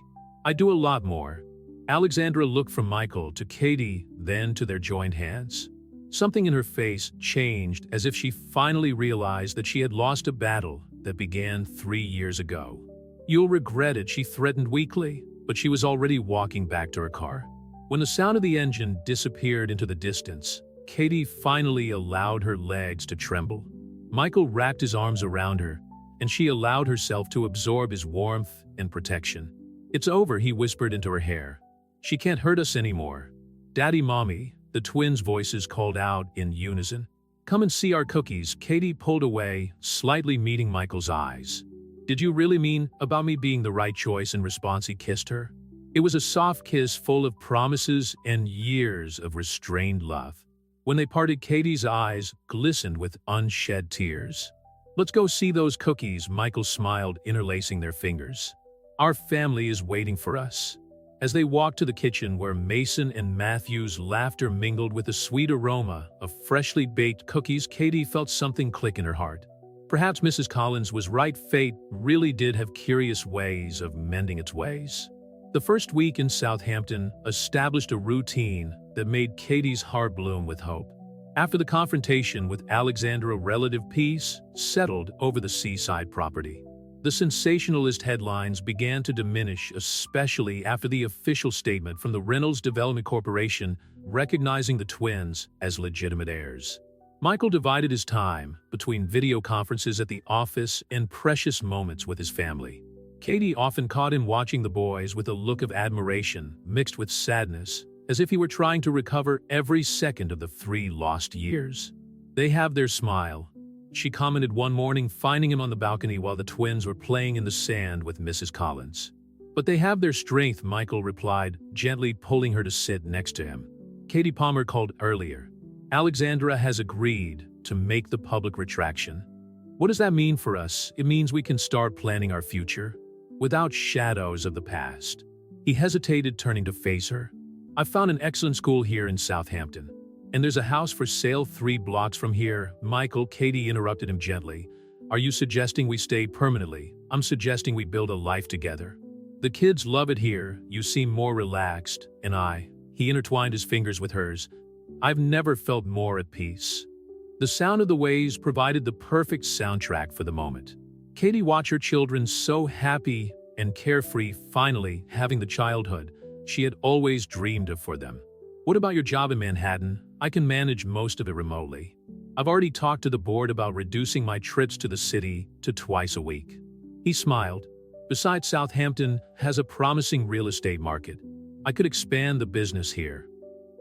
"I do a lot more." Alexandra looked from Michael to Katie, then to their joined hands. Something in her face changed, as if she finally realized that she had lost a battle that began 3 years ago. "You'll regret it," she threatened weakly, but she was already walking back to her car. When the sound of the engine disappeared into the distance, Katie finally allowed her legs to tremble. Michael wrapped his arms around her, and she allowed herself to absorb his warmth and protection. "It's over," he whispered into her hair. "She can't hurt us anymore." "Daddy, Mommy," the twins' voices called out in unison. "Come and see our cookies." Katie pulled away, slightly meeting Michael's eyes. "Did you really mean about me being the right choice?" In response, he kissed her. It was a soft kiss full of promises and years of restrained love. When they parted, Katie's eyes glistened with unshed tears. "Let's go see those cookies," Michael smiled, interlacing their fingers. "Our family is waiting for us." As they walked to the kitchen where Mason and Matthew's laughter mingled with the sweet aroma of freshly baked cookies, Katie felt something click in her heart. Perhaps Mrs. Collins was right. Fate really did have curious ways of mending its ways. The first week in Southampton established a routine that made Katie's heart bloom with hope. After the confrontation with Alexandra, relative peace settled over the seaside property. The sensationalist headlines began to diminish, especially after the official statement from the Reynolds Development Corporation recognizing the twins as legitimate heirs. Michael divided his time between video conferences at the office and precious moments with his family. Katie often caught him watching the boys with a look of admiration mixed with sadness, as if he were trying to recover every second of the 3 lost years. "They have their smile," she commented one morning, finding him on the balcony while the twins were playing in the sand with Mrs. Collins. "But they have their strength," Michael replied, gently pulling her to sit next to him. Katie Palmer called earlier. "Alexandra has agreed to make the public retraction." "What does that mean for us?" "It means we can start planning our future without shadows of the past." He hesitated, turning to face her. "I found an excellent school here in Southampton. And there's a house for sale 3 blocks from here." "Michael," Katie interrupted him gently, "are you suggesting we stay permanently?" "I'm suggesting we build a life together. The kids love it here. You seem more relaxed, and he intertwined his fingers with hers. "I've never felt more at peace." The sound of the waves provided the perfect soundtrack for the moment. Katie watched her children so happy and carefree, finally having the childhood she had always dreamed of for them. "What about your job in Manhattan?" "I can manage most of it remotely. I've already talked to the board about reducing my trips to the city to twice a week." He smiled. "Besides, Southampton has a promising real estate market. I could expand the business here."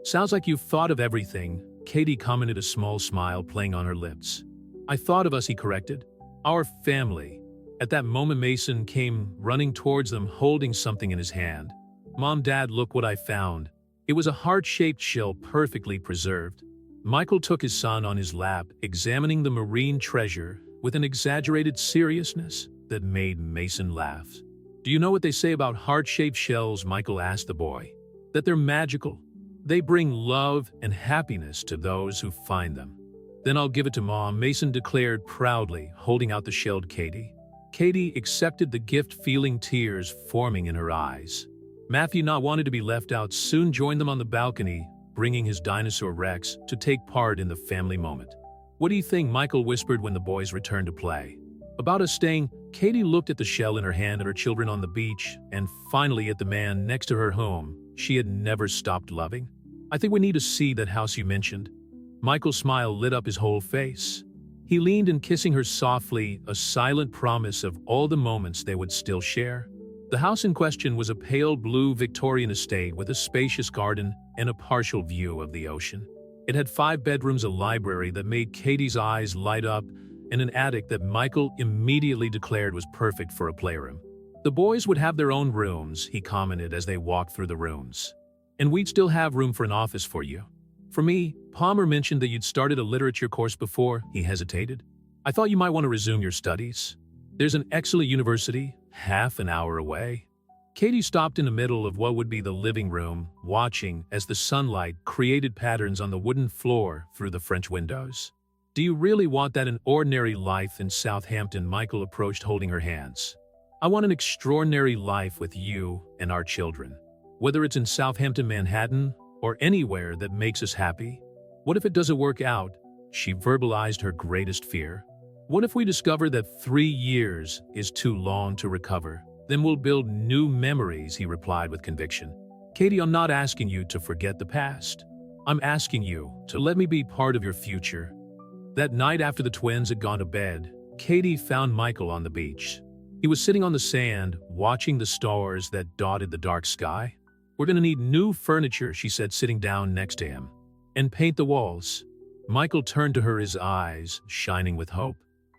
"Sounds like you've thought of everything," Katie commented, a small smile playing on her lips. "I thought of us," he corrected. "Our family." At that moment, Mason came running towards them, holding something in his hand. "Mom, Dad, look what I found." It was a heart-shaped shell, perfectly preserved. Michael took his son on his lap, examining the marine treasure with an exaggerated seriousness that made Mason laugh. "Do you know what they say about heart-shaped shells?" Michael asked the boy. "That they're magical. They bring love and happiness to those who find them." "Then I'll give it to Mom," Mason declared proudly, holding out the shell to Katie. Katie accepted the gift, feeling tears forming in her eyes. Matthew, not wanting to be left out, soon joined them on the balcony, bringing his dinosaur Rex to take part in the family moment. "What do you think?" Michael whispered when the boys returned to play. "About us staying?" Katie looked at the shell in her hand, at her children on the beach, and finally at the man next to her whom she had never stopped loving. "I think we need to see that house you mentioned." Michael's smile lit up his whole face. He leaned in, kissing her softly, a silent promise of all the moments they would still share. The house in question was a pale blue Victorian estate with a spacious garden and a partial view of the ocean. It had 5 bedrooms, a library that made Katie's eyes light up, and an attic that Michael immediately declared was perfect for a playroom. "The boys would have their own rooms," he commented as they walked through the rooms. "And we'd still have room for an office for you." "For me?" Palmer mentioned that you'd started a literature course before. He hesitated. "I thought you might want to resume your studies. There's an excellent university half an hour away." Katie stopped in the middle of what would be the living room, watching as the sunlight created patterns on the wooden floor through the French windows. "Do you really want that? An ordinary life in Southampton?" Michael approached, holding her hands. "I want an extraordinary life with you and our children. Whether it's in Southampton, Manhattan, or anywhere that makes us happy." "What if it doesn't work out?" She verbalized her greatest fear. "What if we discover that 3 years is too long to recover? Then we'll build new memories," he replied with conviction. "Katie, I'm not asking you to forget the past. I'm asking you to let me be part of your future." That night, after the twins had gone to bed, Katie found Michael on the beach. He was sitting on the sand, watching the stars that dotted the dark sky. "We're going to need new furniture," she said, sitting down next to him. "And paint the walls." Michael turned to her, his eyes shining with hope.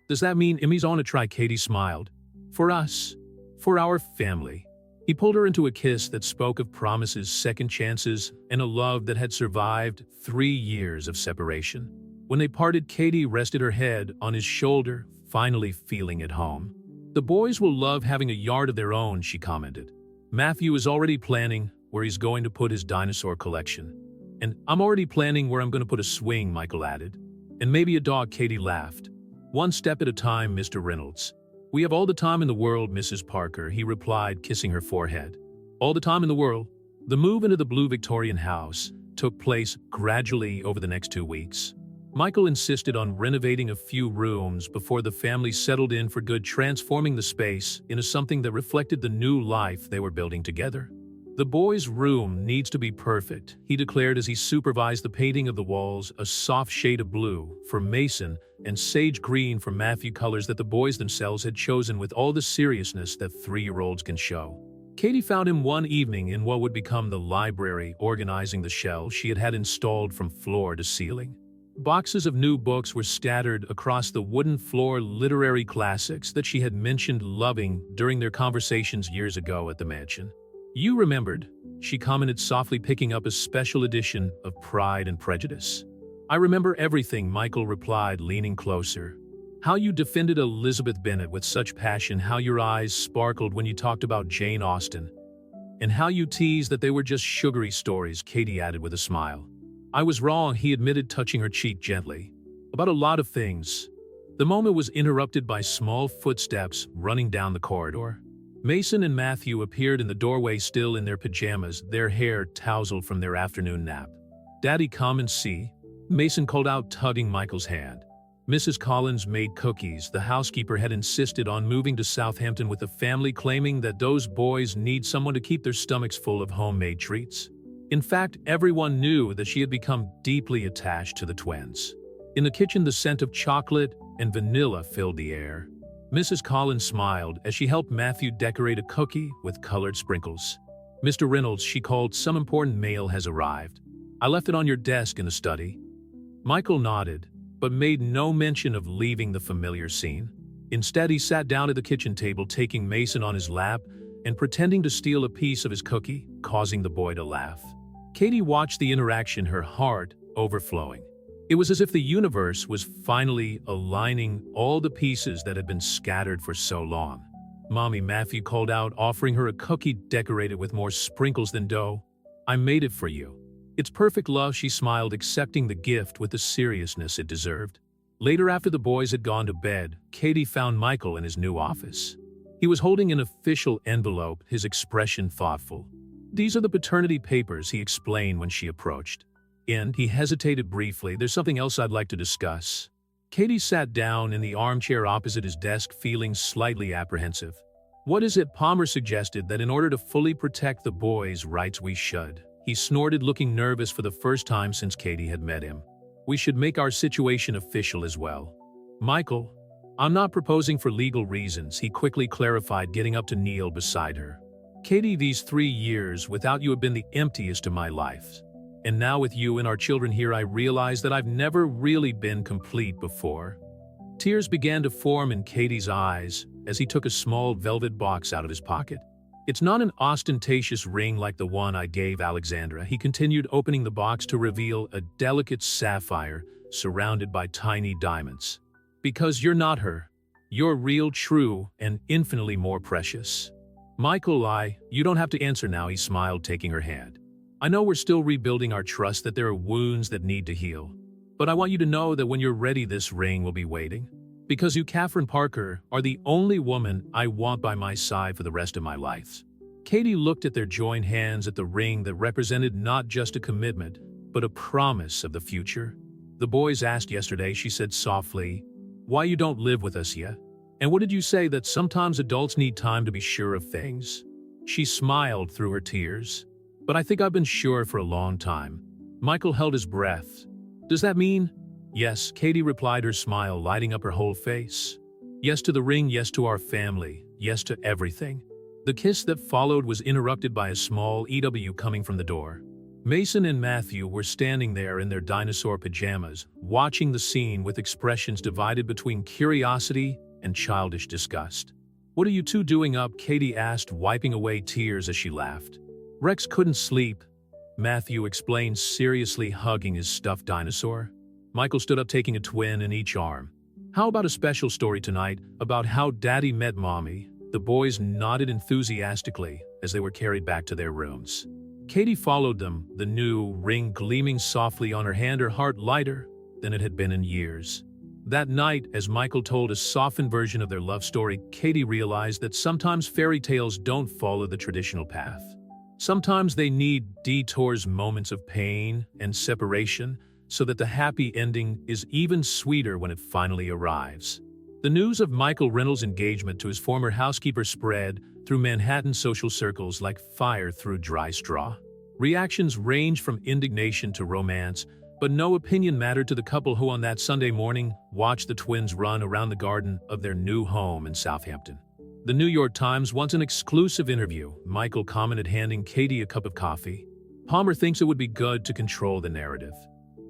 Does that mean Emmy's on a try? Katie smiled. For us. For our family. He pulled her into a kiss that spoke of promises, second chances, and a love that had survived 3 years of separation. When they parted, Katie rested her head on his shoulder, finally feeling at home. The boys will love having a yard of their own, she commented. Matthew is already planning where he's going to put his dinosaur collection. And I'm already planning where I'm going to put a swing, Michael added. And maybe a dog, Katie laughed. One step at a time, Mr. Reynolds. We have all the time in the world, Mrs. Parker, he replied, kissing her forehead. All the time in the world. The move into the blue Victorian house took place gradually over the next 2 weeks. Michael insisted on renovating a few rooms before the family settled in for good, transforming the space into something that reflected the new life they were building together. The boys' room needs to be perfect, he declared as he supervised the painting of the walls, a soft shade of blue for Mason and sage green for Matthew, colors that the boys themselves had chosen with all the seriousness that 3-year-olds can show. Katie found him one evening in what would become the library, organizing the shelves she had installed from floor to ceiling. Boxes of new books were scattered across the wooden floor, literary classics that she had mentioned loving during their conversations years ago at the mansion. You remembered, she commented softly, picking up a special edition of Pride and Prejudice. I remember everything, Michael replied, leaning closer. How you defended Elizabeth Bennet with such passion, how your eyes sparkled when you talked about Jane Austen, and how you teased that they were just sugary stories, Katie added with a smile. I was wrong, he admitted, touching her cheek gently. About a lot of things. The moment was interrupted by small footsteps running down the corridor. Mason and Matthew appeared in the doorway, still in their pajamas, their hair tousled from their afternoon nap. Daddy, come and see, Mason called out, tugging Michael's hand. Mrs. Collins made cookies. The housekeeper had insisted on moving to Southampton with the family, claiming that those boys need someone to keep their stomachs full of homemade treats. In fact, everyone knew that she had become deeply attached to the twins. In the kitchen, the scent of chocolate and vanilla filled the air. Mrs. Collins smiled as she helped Matthew decorate a cookie with colored sprinkles. Mr. Reynolds, she called, some important mail has arrived. I left it on your desk in the study. Michael nodded, but made no mention of leaving the familiar scene. Instead, he sat down at the kitchen table, taking Mason on his lap and pretending to steal a piece of his cookie, causing the boy to laugh. Katie watched the interaction, her heart overflowing. It was as if the universe was finally aligning all the pieces that had been scattered for so long. Mommy, Matthew called out, offering her a cookie decorated with more sprinkles than dough. I made it for you. It's perfect, love, she smiled, accepting the gift with the seriousness it deserved. Later, after the boys had gone to bed, Katie found Michael in his new office. He was holding an official envelope, his expression thoughtful. These are the paternity papers, he explained when she approached. And he hesitated briefly. There's something else I'd like to discuss. Katie sat down in the armchair opposite his desk, feeling slightly apprehensive. What is it? Palmer suggested that in order to fully protect the boys' rights, we should. He snorted, looking nervous for the first time since Katie had met him. We should make our situation official as well. Michael, I'm not proposing for legal reasons, he quickly clarified, getting up to kneel beside her. Katie, these 3 years without you have been the emptiest of my life. And now with you and our children here, I realize that I've never really been complete before. Tears began to form in Katie's eyes as he took a small velvet box out of his pocket. It's not an ostentatious ring like the one I gave Alexandra, he continued, opening the box to reveal a delicate sapphire surrounded by tiny diamonds. Because you're not her. You're real, true, and infinitely more precious. Michael, you don't have to answer now, he smiled, taking her hand. I know we're still rebuilding our trust, that there are wounds that need to heal. But I want you to know that when you're ready, this ring will be waiting. Because you, Catherine Parker, are the only woman I want by my side for the rest of my life. Katie looked at their joined hands, at the ring that represented not just a commitment, but a promise of the future. The boys asked yesterday, she said softly, why you don't live with us yet? And what did you say, that sometimes adults need time to be sure of things? She smiled through her tears. But I think I've been sure for a long time. Michael held his breath. Does that mean? Yes, Katie replied, her smile lighting up her whole face. Yes to the ring, yes to our family, yes to everything. The kiss that followed was interrupted by a small EW coming from the door. Mason and Matthew were standing there in their dinosaur pajamas, watching the scene with expressions divided between curiosity and childish disgust. "What are you two doing up?" Katie asked, wiping away tears as she laughed. "Rex couldn't sleep," Matthew explained, seriously hugging his stuffed dinosaur. Michael stood up, taking a twin in each arm. "How about a special story tonight about how Daddy met Mommy?" The boys nodded enthusiastically as they were carried back to their rooms. Katie followed them, the new ring gleaming softly on her hand, her heart lighter than it had been in years. That night, as Michael told a softened version of their love story, Katie realized that sometimes fairy tales don't follow the traditional path. Sometimes they need detours, moments of pain and separation, so that the happy ending is even sweeter when it finally arrives. The news of Michael Reynolds' engagement to his former housekeeper spread through Manhattan social circles like fire through dry straw. Reactions ranged from indignation to romance, but no opinion mattered to the couple who on that Sunday morning watched the twins run around the garden of their new home in Southampton. The New York Times wants an exclusive interview, Michael commented, handing Katie a cup of coffee. "Palmer thinks it would be good to control the narrative."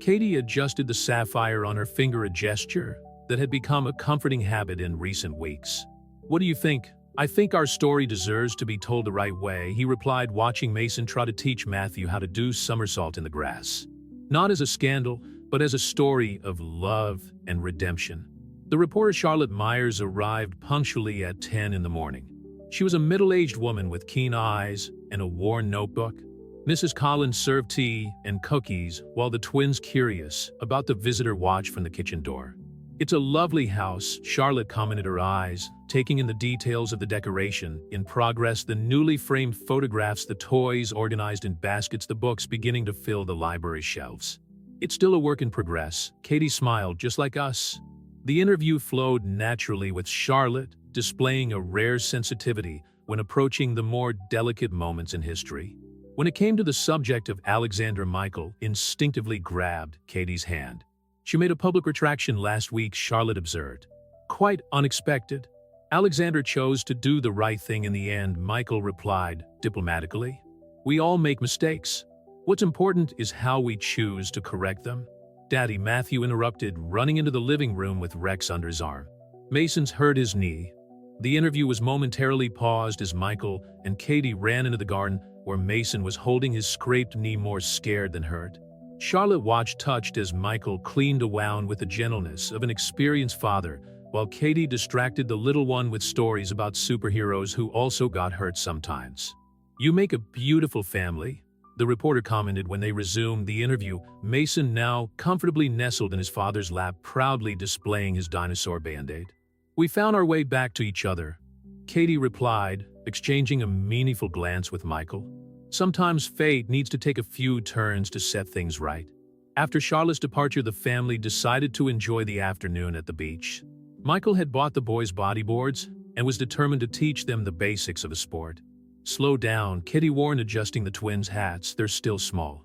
Katie adjusted the sapphire on her finger, a gesture that had become a comforting habit in recent weeks. "What do you think?" "I think our story deserves to be told the right way," he replied, watching Mason try to teach Matthew how to do somersault in the grass. "Not as a scandal, but as a story of love and redemption." The reporter Charlotte Myers arrived punctually at 10 in the morning. She was a middle-aged woman with keen eyes and a worn notebook. Mrs. Collins served tea and cookies while the twins, curious about the visitor, watched from the kitchen door. "It's a lovely house," Charlotte commented, her eyes taking in the details of the decoration in progress, the newly framed photographs, the toys organized in baskets, the books beginning to fill the library shelves. "It's still a work in progress." Katie smiled, "just like us." The interview flowed naturally, with Charlotte displaying a rare sensitivity when approaching the more delicate moments in history. When it came to the subject of Alexander, Michael instinctively grabbed Katie's hand. "She made a public retraction last week," Charlotte observed. "Quite unexpected." "Alexander chose to do the right thing in the end," Michael replied diplomatically. "We all make mistakes. What's important is how we choose to correct them." "Daddy," Matthew interrupted, running into the living room with Rex under his arm. "Mason's hurt his knee." The interview was momentarily paused as Michael and Katie ran into the garden, where Mason was holding his scraped knee, more scared than hurt. Charlotte watched, touched, as Michael cleaned a wound with the gentleness of an experienced father, while Katie distracted the little one with stories about superheroes who also got hurt sometimes. "You make a beautiful family," the reporter commented when they resumed the interview, Mason now comfortably nestled in his father's lap, proudly displaying his dinosaur band-aid. "We found our way back to each other," Katie replied, exchanging a meaningful glance with Michael. "Sometimes fate needs to take a few turns to set things right." After Charlotte's departure, the family decided to enjoy the afternoon at the beach. Michael had bought the boys bodyboards and was determined to teach them the basics of the sport. "Slow down," Katie warned, adjusting the twins' hats. "They're still small."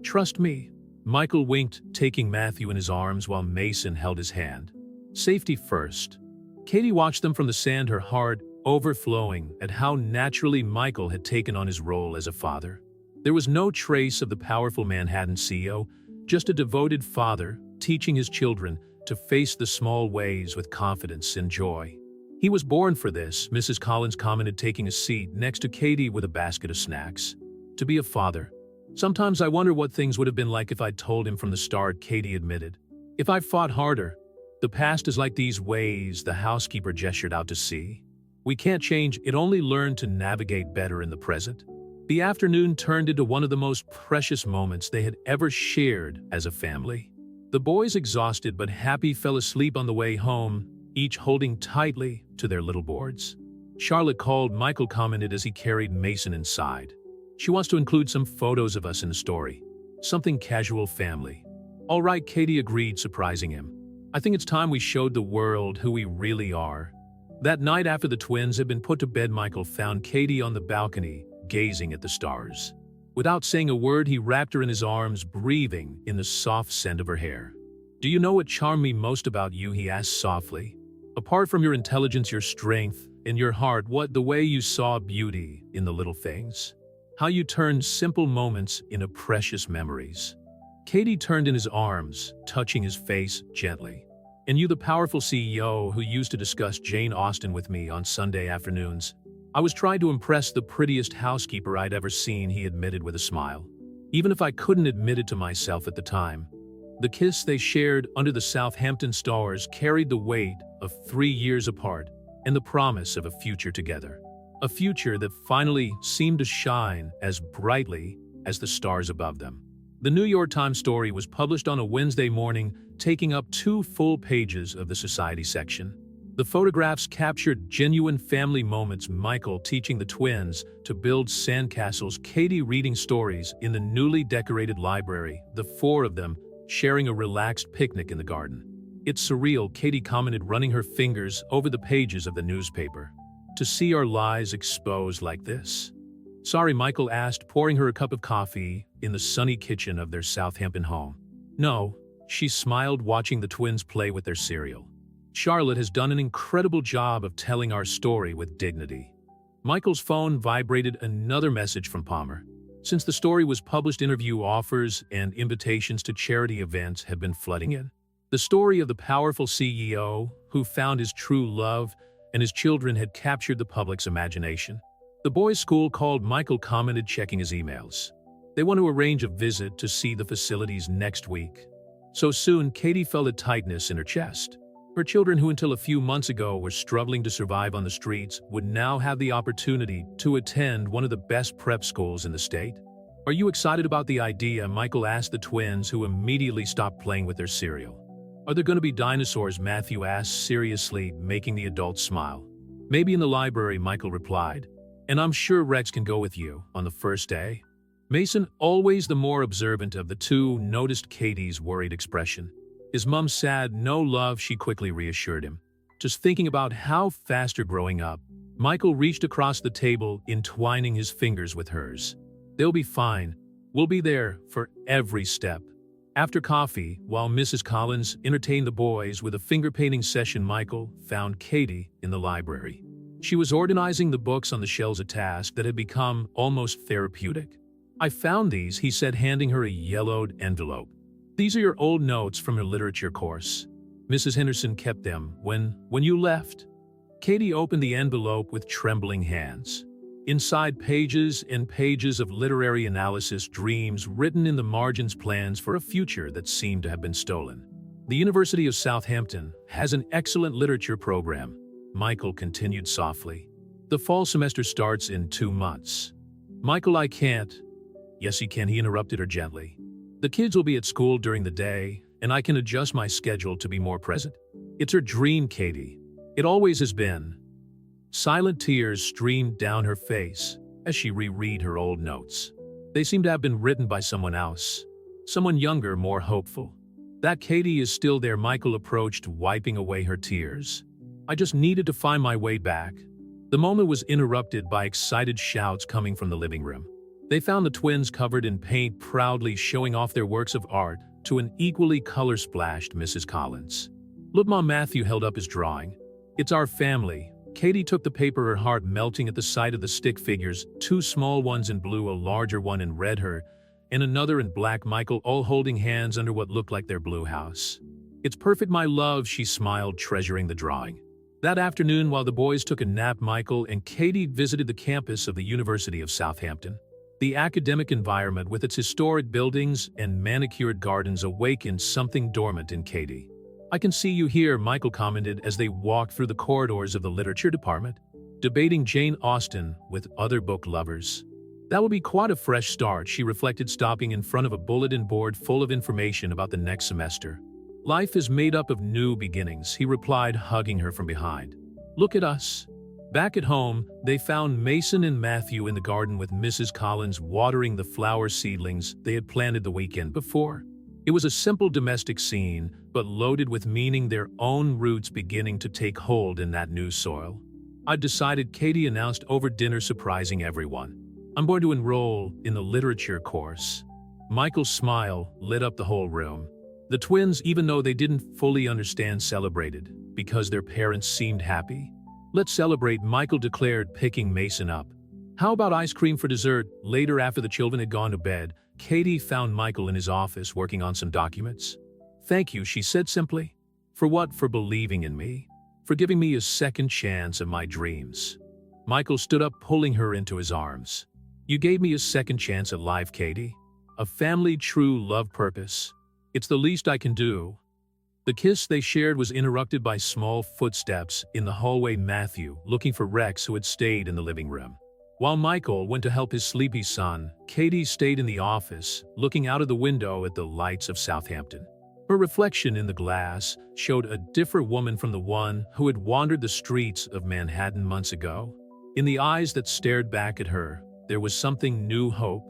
"Trust me," Michael winked, taking Matthew in his arms while Mason held his hand. "Safety first." Katie watched them from the sand, her heart overflowing at how naturally Michael had taken on his role as a father. There was no trace of the powerful Manhattan CEO, just a devoted father teaching his children to face the small ways with confidence and joy. "He was born for this," Mrs. Collins commented, taking a seat next to Katie with a basket of snacks. "To be a father. Sometimes I wonder what things would have been like if I'd told him from the start," Katie admitted. "If I fought harder." "The past is like these waves," the housekeeper gestured out to sea. "We can't change it, only learn to navigate better in the present." The afternoon turned into one of the most precious moments they had ever shared as a family. The boys, exhausted but happy, fell asleep on the way home, each holding tightly to their little boards. Charlotte called, Michael commented as he carried Mason inside. "She wants to include some photos of us in the story. Something casual, family." "All right," Katie agreed, surprising him. "I think it's time we showed the world who we really are." That night, after the twins had been put to bed, Michael found Katie on the balcony, gazing at the stars. Without saying a word, he wrapped her in his arms, breathing in the soft scent of her hair. "Do you know what charmed me most about you?" he asked softly. "Apart from your intelligence, your strength, and your heart, what? The way you saw beauty in the little things. How you turned simple moments into precious memories. Katie turned in his arms, touching his face gently. And you, the powerful CEO who used to discuss Jane Austen with me on Sunday afternoons. I was trying to impress the prettiest housekeeper I'd ever seen, he admitted with a smile. Even if I couldn't admit it to myself at the time. The kiss they shared under the Southampton stars carried the weight of 3 years apart and the promise of a future together. A future that finally seemed to shine as brightly as the stars above them. The New York Times story was published on a Wednesday morning, taking up 2 full pages of the society section. The photographs captured genuine family moments: Michael teaching the twins to build sandcastles, Katie reading stories in the newly decorated library, the 4 of them sharing a relaxed picnic in the garden. "It's surreal," Katie commented, running her fingers over the pages of the newspaper. "To see our lies exposed like this." "Sorry," Michael asked, pouring her a cup of coffee in the sunny kitchen of their Southampton home. "No," she smiled, watching the twins play with their cereal. "Charlotte has done an incredible job of telling our story with dignity." Michael's phone vibrated. Another message from Palmer. Since the story was published, interview offers and invitations to charity events have been flooding in. The story of the powerful CEO who found his true love and his children had captured the public's imagination. The boys' school called, Michael commented, checking his emails. They want to arrange a visit to see the facilities next week. So soon, Katie felt a tightness in her chest. Her children, who until a few months ago were struggling to survive on the streets, would now have the opportunity to attend one of the best prep schools in the state. "Are you excited about the idea?" Michael asked the twins, who immediately stopped playing with their cereal. "Are there going to be dinosaurs?" Matthew asked seriously, making the adults smile. "Maybe in the library," Michael replied. "And I'm sure Rex can go with you on the first day." Mason, always the more observant of the two, noticed Katie's worried expression. "Is Mum sad?" "No, love," she quickly reassured him. "Just thinking about how fast you're growing up." Michael reached across the table, entwining his fingers with hers. "They'll be fine. We'll be there for every step." After coffee, while Mrs. Collins entertained the boys with a finger-painting session, Michael found Katie in the library. She was organizing the books on the shelves, a task that had become almost therapeutic. "I found these," he said, handing her a yellowed envelope. "These are your old notes from your literature course. Mrs. Henderson kept them when you left." Katie opened the envelope with trembling hands. Inside, pages and pages of literary analysis, dreams written in the margins, plans for a future that seemed to have been stolen. "The University of Southampton has an excellent literature program," Michael continued softly. "The fall semester starts in 2 months." "Michael, I can't." "Yes, you can," he interrupted her gently. "The kids will be at school during the day, and I can adjust my schedule to be more present." "It's her dream, Katie. It always has been." Silent tears streamed down her face as she reread her old notes. They seemed to have been written by someone else, someone younger, more hopeful. "That Katie is still there," Michael approached, wiping away her tears. "I just needed to find my way back." The moment was interrupted by excited shouts coming from the living room. They found the twins covered in paint, proudly showing off their works of art to an equally color-splashed Mrs. Collins. "Look, Mom," Matthew held up his drawing. "It's our family." Katie took the paper, her heart melting at the sight of the stick figures, 2 small ones in blue, a larger one in red, her, and another in black, Michael, all holding hands under what looked like their blue house. "It's perfect, my love," she smiled, treasuring the drawing. That afternoon, while the boys took a nap, Michael and Katie visited the campus of the University of Southampton. The academic environment, with its historic buildings and manicured gardens, awakened something dormant in Katie. "I can see you here," Michael commented as they walked through the corridors of the literature department, debating Jane Austen with other book lovers. "That will be quite a fresh start," she reflected, stopping in front of a bulletin board full of information about the next semester. "Life is made up of new beginnings," he replied, hugging her from behind. "Look at us." Back at home, they found Mason and Matthew in the garden with Mrs. Collins watering the flower seedlings they had planted the weekend before. It was a simple domestic scene, but loaded with meaning, their own roots beginning to take hold in that new soil. "I'd decided," Katie announced over dinner, surprising everyone. "I'm going to enroll in the literature course." Michael's smile lit up the whole room. The twins, even though they didn't fully understand, celebrated because their parents seemed happy. "Let's celebrate," Michael declared, picking Mason up. How about ice cream for dessert? Later, after the children had gone to bed, Katie found Michael in his office working on some documents. "Thank you," she said simply. "For what? For believing in me. For giving me a second chance at my dreams." Michael stood up, pulling her into his arms. "You gave me a second chance at life, Katie. A family, true love, purpose. It's the least I can do." The kiss they shared was interrupted by small footsteps in the hallway. Matthew, looking for Rex, who had stayed in the living room. While Michael went to help his sleepy son, Katie stayed in the office, looking out of the window at the lights of Southampton. Her reflection in the glass showed a different woman from the one who had wandered the streets of Manhattan months ago. In the eyes that stared back at her, there was something new, hope.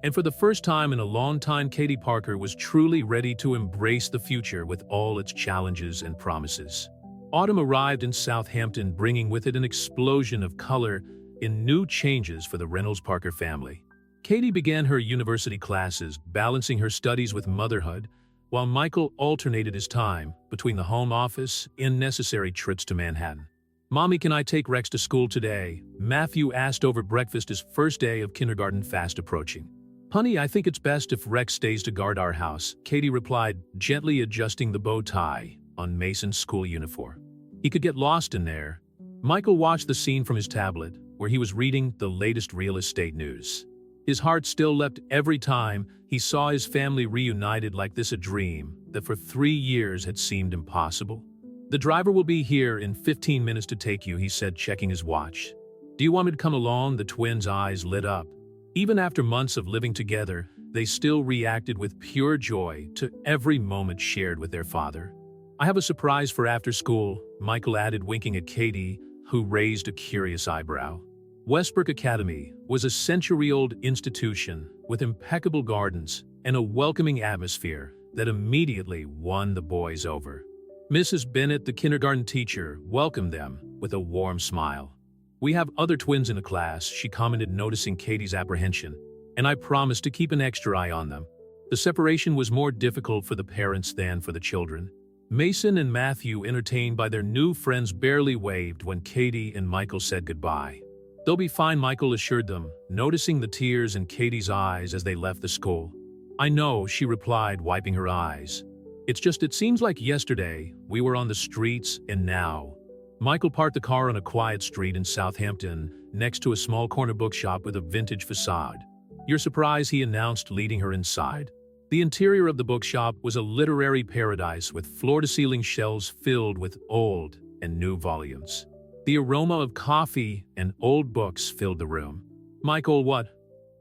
And for the first time in a long time, Katie Parker was truly ready to embrace the future with all its challenges and promises. Autumn arrived in Southampton, bringing with it an explosion of color and new changes for the Reynolds Parker family. Katie began her university classes, balancing her studies with motherhood, while Michael alternated his time between the home office and necessary trips to Manhattan. "Mommy, can I take Rex to school today?" Matthew asked over breakfast, his first day of kindergarten fast approaching. "Honey, I think it's best if Rex stays to guard our house," Katie replied, gently adjusting the bow tie on Mason's school uniform. "He could get lost in there." Michael watched the scene from his tablet, where he was reading the latest real estate news. His heart still leapt every time he saw his family reunited, like this, a dream that for 3 years had seemed impossible. "The driver will be here in 15 minutes to take you," he said, checking his watch. "Do you want me to come along?" The twins' eyes lit up. Even after months of living together, they still reacted with pure joy to every moment shared with their father. "I have a surprise for after school," Michael added, winking at Katie, who raised a curious eyebrow. Westbrook Academy was a century-old institution with impeccable gardens and a welcoming atmosphere that immediately won the boys over. Mrs. Bennett, the kindergarten teacher, welcomed them with a warm smile. "We have other twins in the class," she commented, noticing Katie's apprehension, "and I promised to keep an extra eye on them." The separation was more difficult for the parents than for the children. Mason and Matthew, entertained by their new friends, barely waved when Katie and Michael said goodbye. "They'll be fine," Michael assured them, noticing the tears in Katie's eyes as they left the school. "I know," she replied, wiping her eyes. "It's just it seems like yesterday we were on the streets, and now." Michael parked the car on a quiet street in Southampton, next to a small corner bookshop with a vintage facade. "Your surprise," he announced, leading her inside. The interior of the bookshop was a literary paradise with floor-to-ceiling shelves filled with old and new volumes. The aroma of coffee and old books filled the room. "Michael, what?"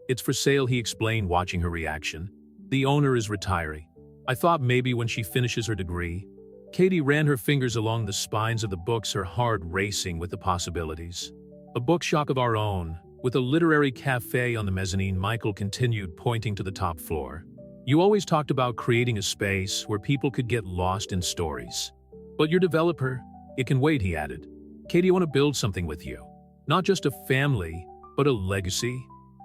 "It's for sale," he explained, watching her reaction. "The owner is retiring. I thought maybe when she finishes her degree." Katie ran her fingers along the spines of the books, her heart racing with the possibilities. "A bookshop of our own, with a literary cafe on the mezzanine," Michael continued, pointing to the top floor. "You always talked about creating a space where people could get lost in stories. But your developer, it can wait," he added. "Katie, I want to build something with you. Not just a family, but a legacy."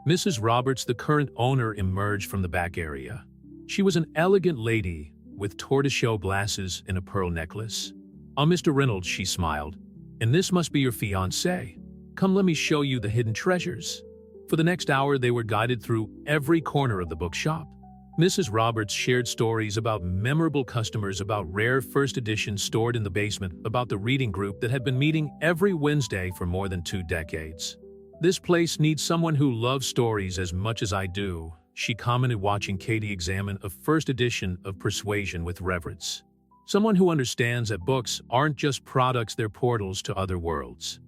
Mrs. Roberts, the current owner, emerged from the back area. She was an elegant lady with tortoiseshell glasses and a pearl necklace. "Oh, Mr. Reynolds," she smiled. "And this must be your fiancé. Come, let me show you the hidden treasures." For the next hour, they were guided through every corner of the bookshop. Mrs. Roberts shared stories about memorable customers, about rare first editions stored in the basement, about the reading group that had been meeting every Wednesday for more than 2 decades. "This place needs someone who loves stories as much as I do," she commented, watching Katie examine a first edition of Persuasion with reverence. "Someone who understands that books aren't just products, they're portals to other worlds."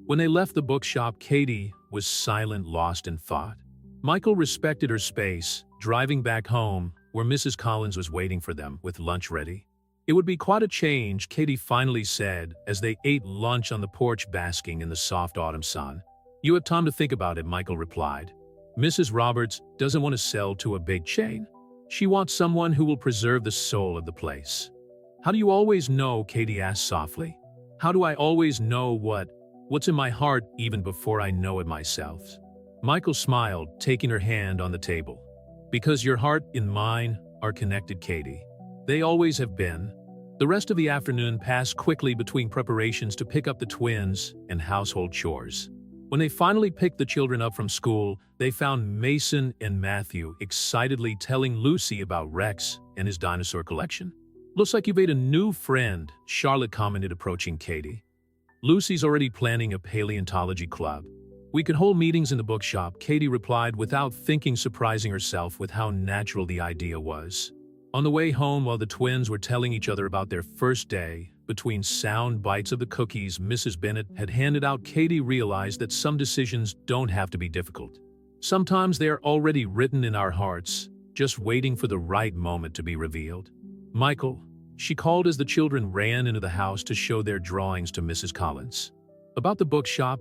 When they left the bookshop, Katie was silent, lost in thought. Michael respected her space, driving back home, where Mrs. Collins was waiting for them with lunch ready. "It would be quite a change," Katie finally said as they ate lunch on the porch, basking in the soft autumn sun. "You have time to think about it," Michael replied. "Mrs. Roberts doesn't want to sell to a big chain. She wants someone who will preserve the soul of the place." "How do you always know?" Katie asked softly. "How do I always know what's in my heart, even before I know it myself?" Michael smiled, taking her hand on the table. "Because your heart and mine are connected, Katie. They always have been." The rest of the afternoon passed quickly between preparations to pick up the twins and household chores. When they finally picked the children up from school, they found Mason and Matthew excitedly telling Lucy about Rex and his dinosaur collection. "Looks like you made a new friend," Charlotte commented, approaching Katie. "Lucy's already planning a paleontology club. We could hold meetings in the bookshop," Katie replied without thinking, surprising herself with how natural the idea was. On the way home, while the twins were telling each other about their first day, between sound bites of the cookies Mrs. Bennet had handed out, Katie realized that some decisions don't have to be difficult. Sometimes they are already written in our hearts, just waiting for the right moment to be revealed. "Michael," she called as the children ran into the house to show their drawings to Mrs. Collins. About the bookshop,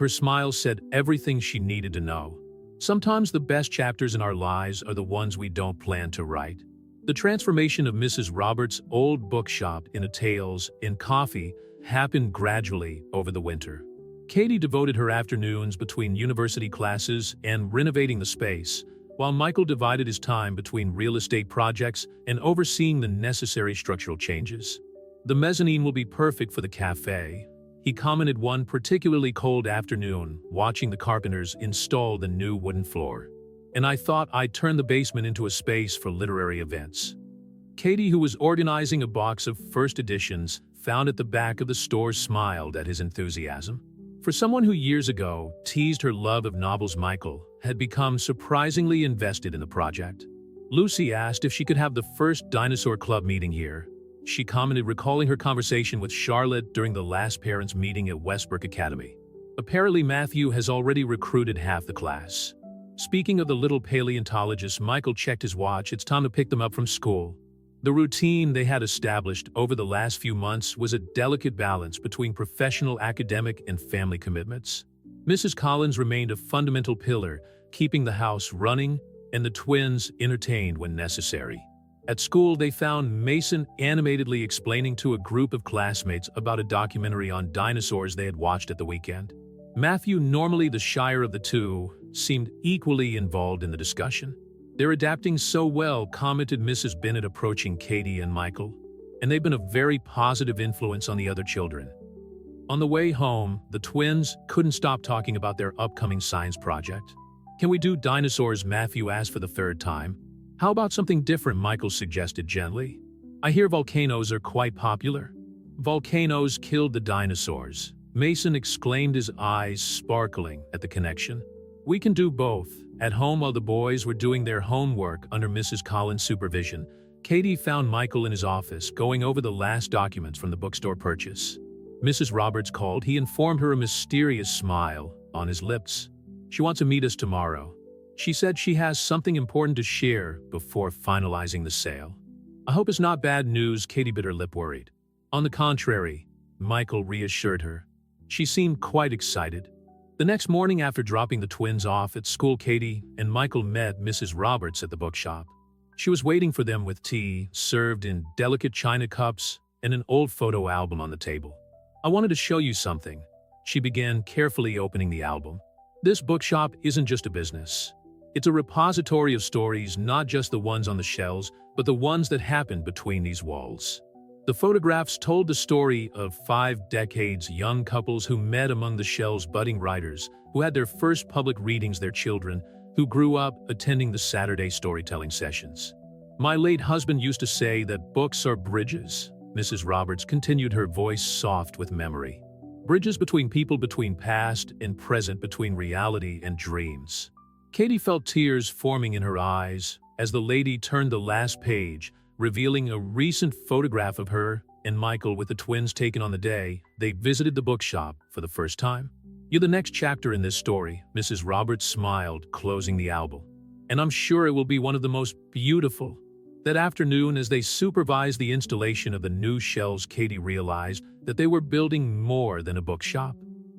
her smile said everything she needed to know. Sometimes the best chapters in our lives are the ones we don't plan to write. The transformation of Mrs. Roberts' old bookshop into Tales and Coffee happened gradually over the winter. Katie devoted her afternoons between university classes and renovating the space, while Michael divided his time between real estate projects and overseeing the necessary structural changes. "The mezzanine will be perfect for the cafe," he commented one particularly cold afternoon, watching the carpenters install the new wooden floor. "And I thought I'd turn the basement into a space for literary events." Katie, who was organizing a box of first editions found at the back of the store, smiled at his enthusiasm. For someone who years ago teased her love of novels, Michael had become surprisingly invested in the project. Lucy asked if she could have the first dinosaur club meeting here. She commented, recalling her conversation with Charlotte during the last parents' meeting at Westbrook Academy. "Apparently Matthew has already recruited half the class." Speaking of the little paleontologists, Michael checked his watch. It's time to pick them up from school. The routine they had established over the last few months was a delicate balance between professional, academic, and family commitments. Mrs. Collins remained a fundamental pillar, keeping the house running and the twins entertained when necessary. At school, they found Mason animatedly explaining to a group of classmates about a documentary on dinosaurs they had watched at the weekend. Matthew, normally the shyer of the two, seemed equally involved in the discussion. "They're adapting so well," commented Mrs. Bennet, approaching Katie and Michael, "and they've been a very positive influence on the other children." On the way home, the twins couldn't stop talking about their upcoming science project. "Can we do dinosaurs?" Matthew asked for the third time. "How about something different?" Michael suggested gently. "I hear volcanoes are quite popular." "Volcanoes killed the dinosaurs," Mason exclaimed, his eyes sparkling at the connection. "We can do both." At home, while the boys were doing their homework under Mrs. Collins' supervision, Katie found Michael in his office going over the last documents from the bookstore purchase. Mrs. Roberts called. He informed her, a mysterious smile on his lips. "She wants to meet us tomorrow. She said she has something important to share before finalizing the sale." "I hope it's not bad news," Katie bit her lip, worried. "On the contrary," Michael reassured her. She seemed quite excited. The next morning, after dropping the twins off at school, Katie and Michael met Mrs. Roberts at the bookshop. She was waiting for them with tea, served in delicate china cups, and an old photo album on the table. "I wanted to show you something," she began, carefully opening the album. "This bookshop isn't just a business. It's a repository of stories, not just the ones on the shelves, but the ones that happened between these walls." The photographs told the story of 5 decades young couples who met among the shelves, budding writers who had their first public readings, their children who grew up attending the Saturday storytelling sessions. "My late husband used to say that books are bridges," Mrs. Roberts continued, her voice soft with memory. "Bridges between people, between past and present, between reality and dreams." Katie felt tears forming in her eyes as the lady turned the last page, revealing a recent photograph of her and Michael with the twins taken on the day they visited the bookshop for the first time. "You're the next chapter in this story," Mrs. Roberts smiled, closing the album. "And I'm sure it will be one of the most beautiful." That afternoon, as they supervised the installation of the new shelves, Katie realized that they were building more than a bookshop.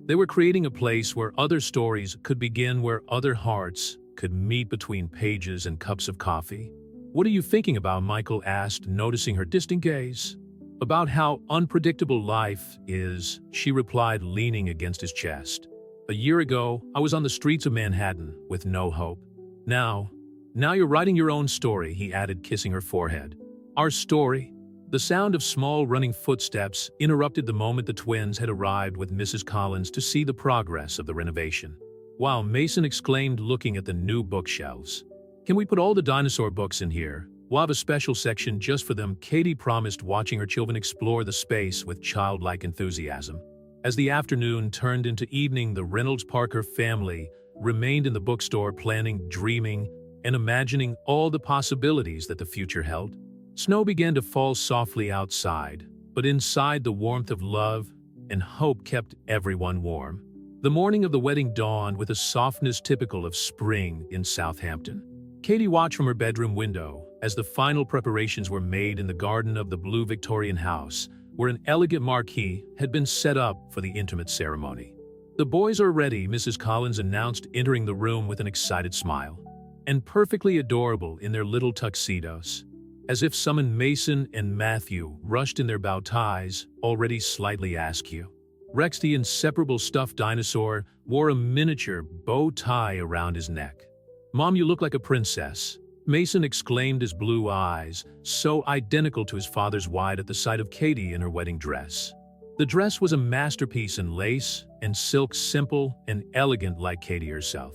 They were creating a place where other stories could begin, where other hearts could meet between pages and cups of coffee. "What are you thinking about?" Michael asked, noticing her distant gaze. "About how unpredictable life is," she replied, leaning against his chest. "A year ago, I was on the streets of Manhattan with no hope. Now you're writing your own story," he added, kissing her forehead. "Our story." The sound of small running footsteps interrupted the moment the twins had arrived with Mrs. Collins to see the progress of the renovation. Wow, Mason exclaimed, looking at the new bookshelves. "Can we put all the dinosaur books in here? We'll have a special section just for them," Katie promised, watching her children explore the space with childlike enthusiasm. As the afternoon turned into evening, the Reynolds-Parker family remained in the bookstore, planning, dreaming, and imagining all the possibilities that the future held. Snow began to fall softly outside, but inside the warmth of love and hope kept everyone warm. The morning of the wedding dawned with a softness typical of spring in Southampton. Katie watched from her bedroom window as the final preparations were made in the garden of the blue Victorian house, where an elegant marquee had been set up for the intimate ceremony. "The boys are ready," Mrs. Collins announced, entering the room with an excited smile. "And perfectly adorable in their little tuxedos." As if summoned, Mason and Matthew rushed in their bow ties, already slightly askew. Rex, the inseparable stuffed dinosaur, wore a miniature bow tie around his neck. "Mom, you look like a princess," Mason exclaimed, his blue eyes so identical to his father's wide at the sight of Katie in her wedding dress. The dress was a masterpiece in lace and silk, simple and elegant like Katie herself.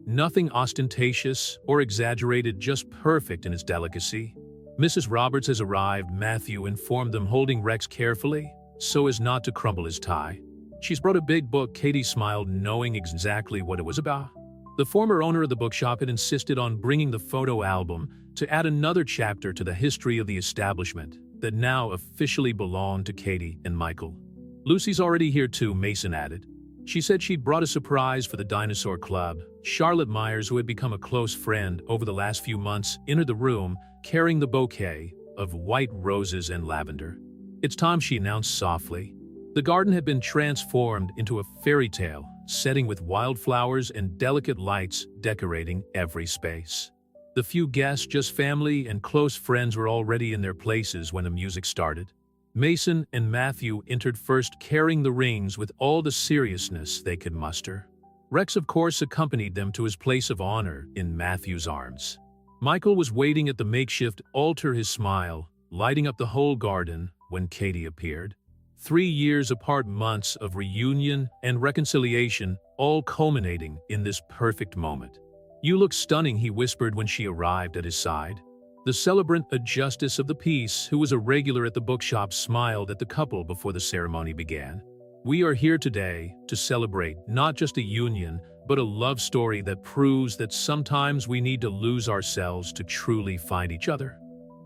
Nothing ostentatious or exaggerated, just perfect in its delicacy. "Mrs. Roberts has arrived," Matthew informed them, holding Rex carefully so as not to crumple his tie. "She's brought a big book," Katie smiled, knowing exactly what it was about. The former owner of the bookshop had insisted on bringing the photo album to add another chapter to the history of the establishment that now officially belonged to Katie and Michael. "Lucy's already here too," Mason added. She said she'd brought a surprise for the Dinosaur Club. Charlotte Myers, who had become a close friend over the last few months, entered the room carrying the bouquet of white roses and lavender. "It's time," she announced softly. The garden had been transformed into a fairy tale setting with wildflowers and delicate lights decorating every space. The few guests, just family and close friends, were already in their places when the music started. Mason and Matthew entered first, carrying the rings with all the seriousness they could muster. Rex, of course, accompanied them to his place of honor in Matthew's arms. Michael was waiting at the makeshift altar, his smile lighting up the whole garden when Katie appeared. 3 years apart, months of reunion and reconciliation, all culminating in this perfect moment. "You look stunning," he whispered when she arrived at his side. The celebrant, a justice of the peace who was a regular at the bookshop, smiled at the couple before the ceremony began. "We are here today to celebrate not just a union, but a love story that proves that sometimes we need to lose ourselves to truly find each other."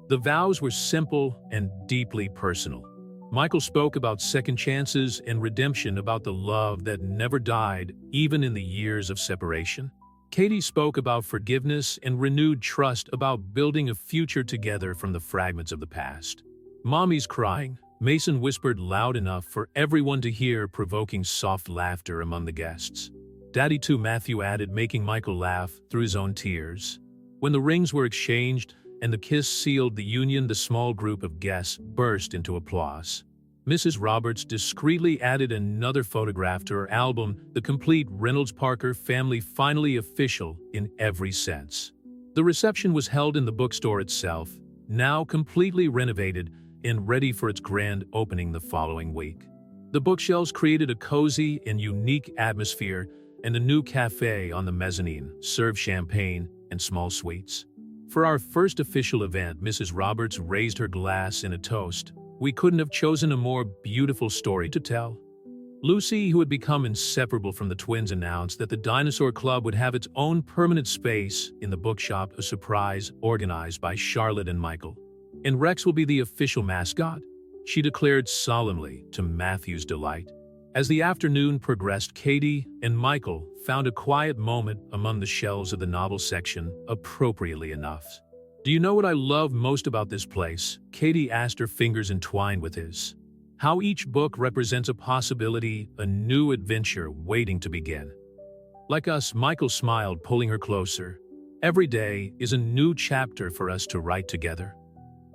The vows were simple and deeply personal. Michael spoke about second chances and redemption, about the love that never died, even in the years of separation. Katie spoke about forgiveness and renewed trust, about building a future together from the fragments of the past. "Mommy's crying," Mason whispered loud enough for everyone to hear, provoking soft laughter among the guests. "Daddy too," Matthew added, making Michael laugh through his own tears. When the rings were exchanged and the kiss sealed the union, the small group of guests burst into applause. Mrs. Roberts discreetly added another photograph to her album, the complete Reynolds-Parker family, finally official in every sense. The reception was held in the bookstore itself, now completely renovated and ready for its grand opening the following week. The bookshelves created a cozy and unique atmosphere, and the new cafe on the mezzanine served champagne and small sweets. For our first official event, Mrs. Roberts raised her glass in a toast. "We couldn't have chosen a more beautiful story to tell." Lucy, who had become inseparable from the twins, announced that the Dinosaur Club would have its own permanent space in the bookshop, a surprise organized by Charlotte and Michael. "And Rex will be the official mascot," she declared solemnly, to Matthew's delight. As the afternoon progressed, Katie and Michael found a quiet moment among the shelves of the novel section, appropriately enough. "Do you know what I love most about this place?" Katie asked, her fingers entwined with his. "How each book represents a possibility, a new adventure waiting to begin." "Like us," Michael smiled, pulling her closer. "Every day is a new chapter for us to write together."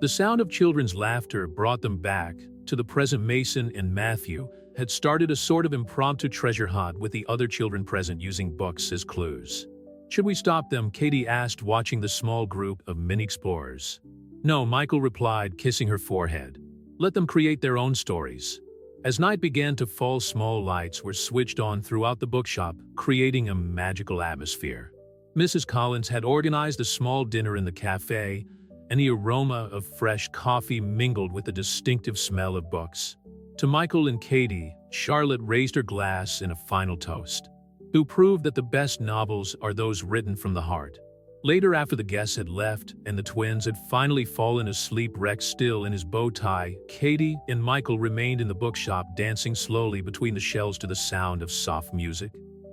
The sound of children's laughter brought them back to the present. Mason and Matthew had started a sort of impromptu treasure hunt with the other children present, using books as clues. "Should we stop them?" Katie asked, watching the small group of mini explorers. No, Michael replied, kissing her forehead. Let them create their own stories. As night began to fall, small lights were switched on throughout the bookshop, creating a magical atmosphere. Mrs. Collins had organized a small dinner in the cafe, and the aroma of fresh coffee mingled with the distinctive smell of books. To Michael and Katie, Charlotte raised her glass in a final toast, who proved that the best novels are those written from the heart. Later, after the guests had left and the twins had finally fallen asleep, Rex still in his bow tie, Katie and Michael remained in the bookshop, dancing slowly between the shelves to the sound of soft music.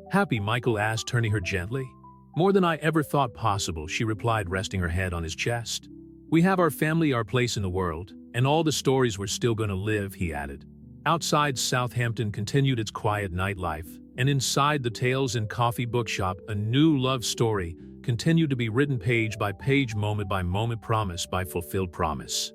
Happy? Michael asked, turning her gently. More than I ever thought possible, she replied, resting her head on his chest. We have our family, our place in the world, and all the stories we're still gonna live, he added. Outside, Southampton continued its quiet nightlife, and inside the Tales and Coffee bookshop, a new love story continued to be written, page by page, moment by moment, promise by fulfilled promise.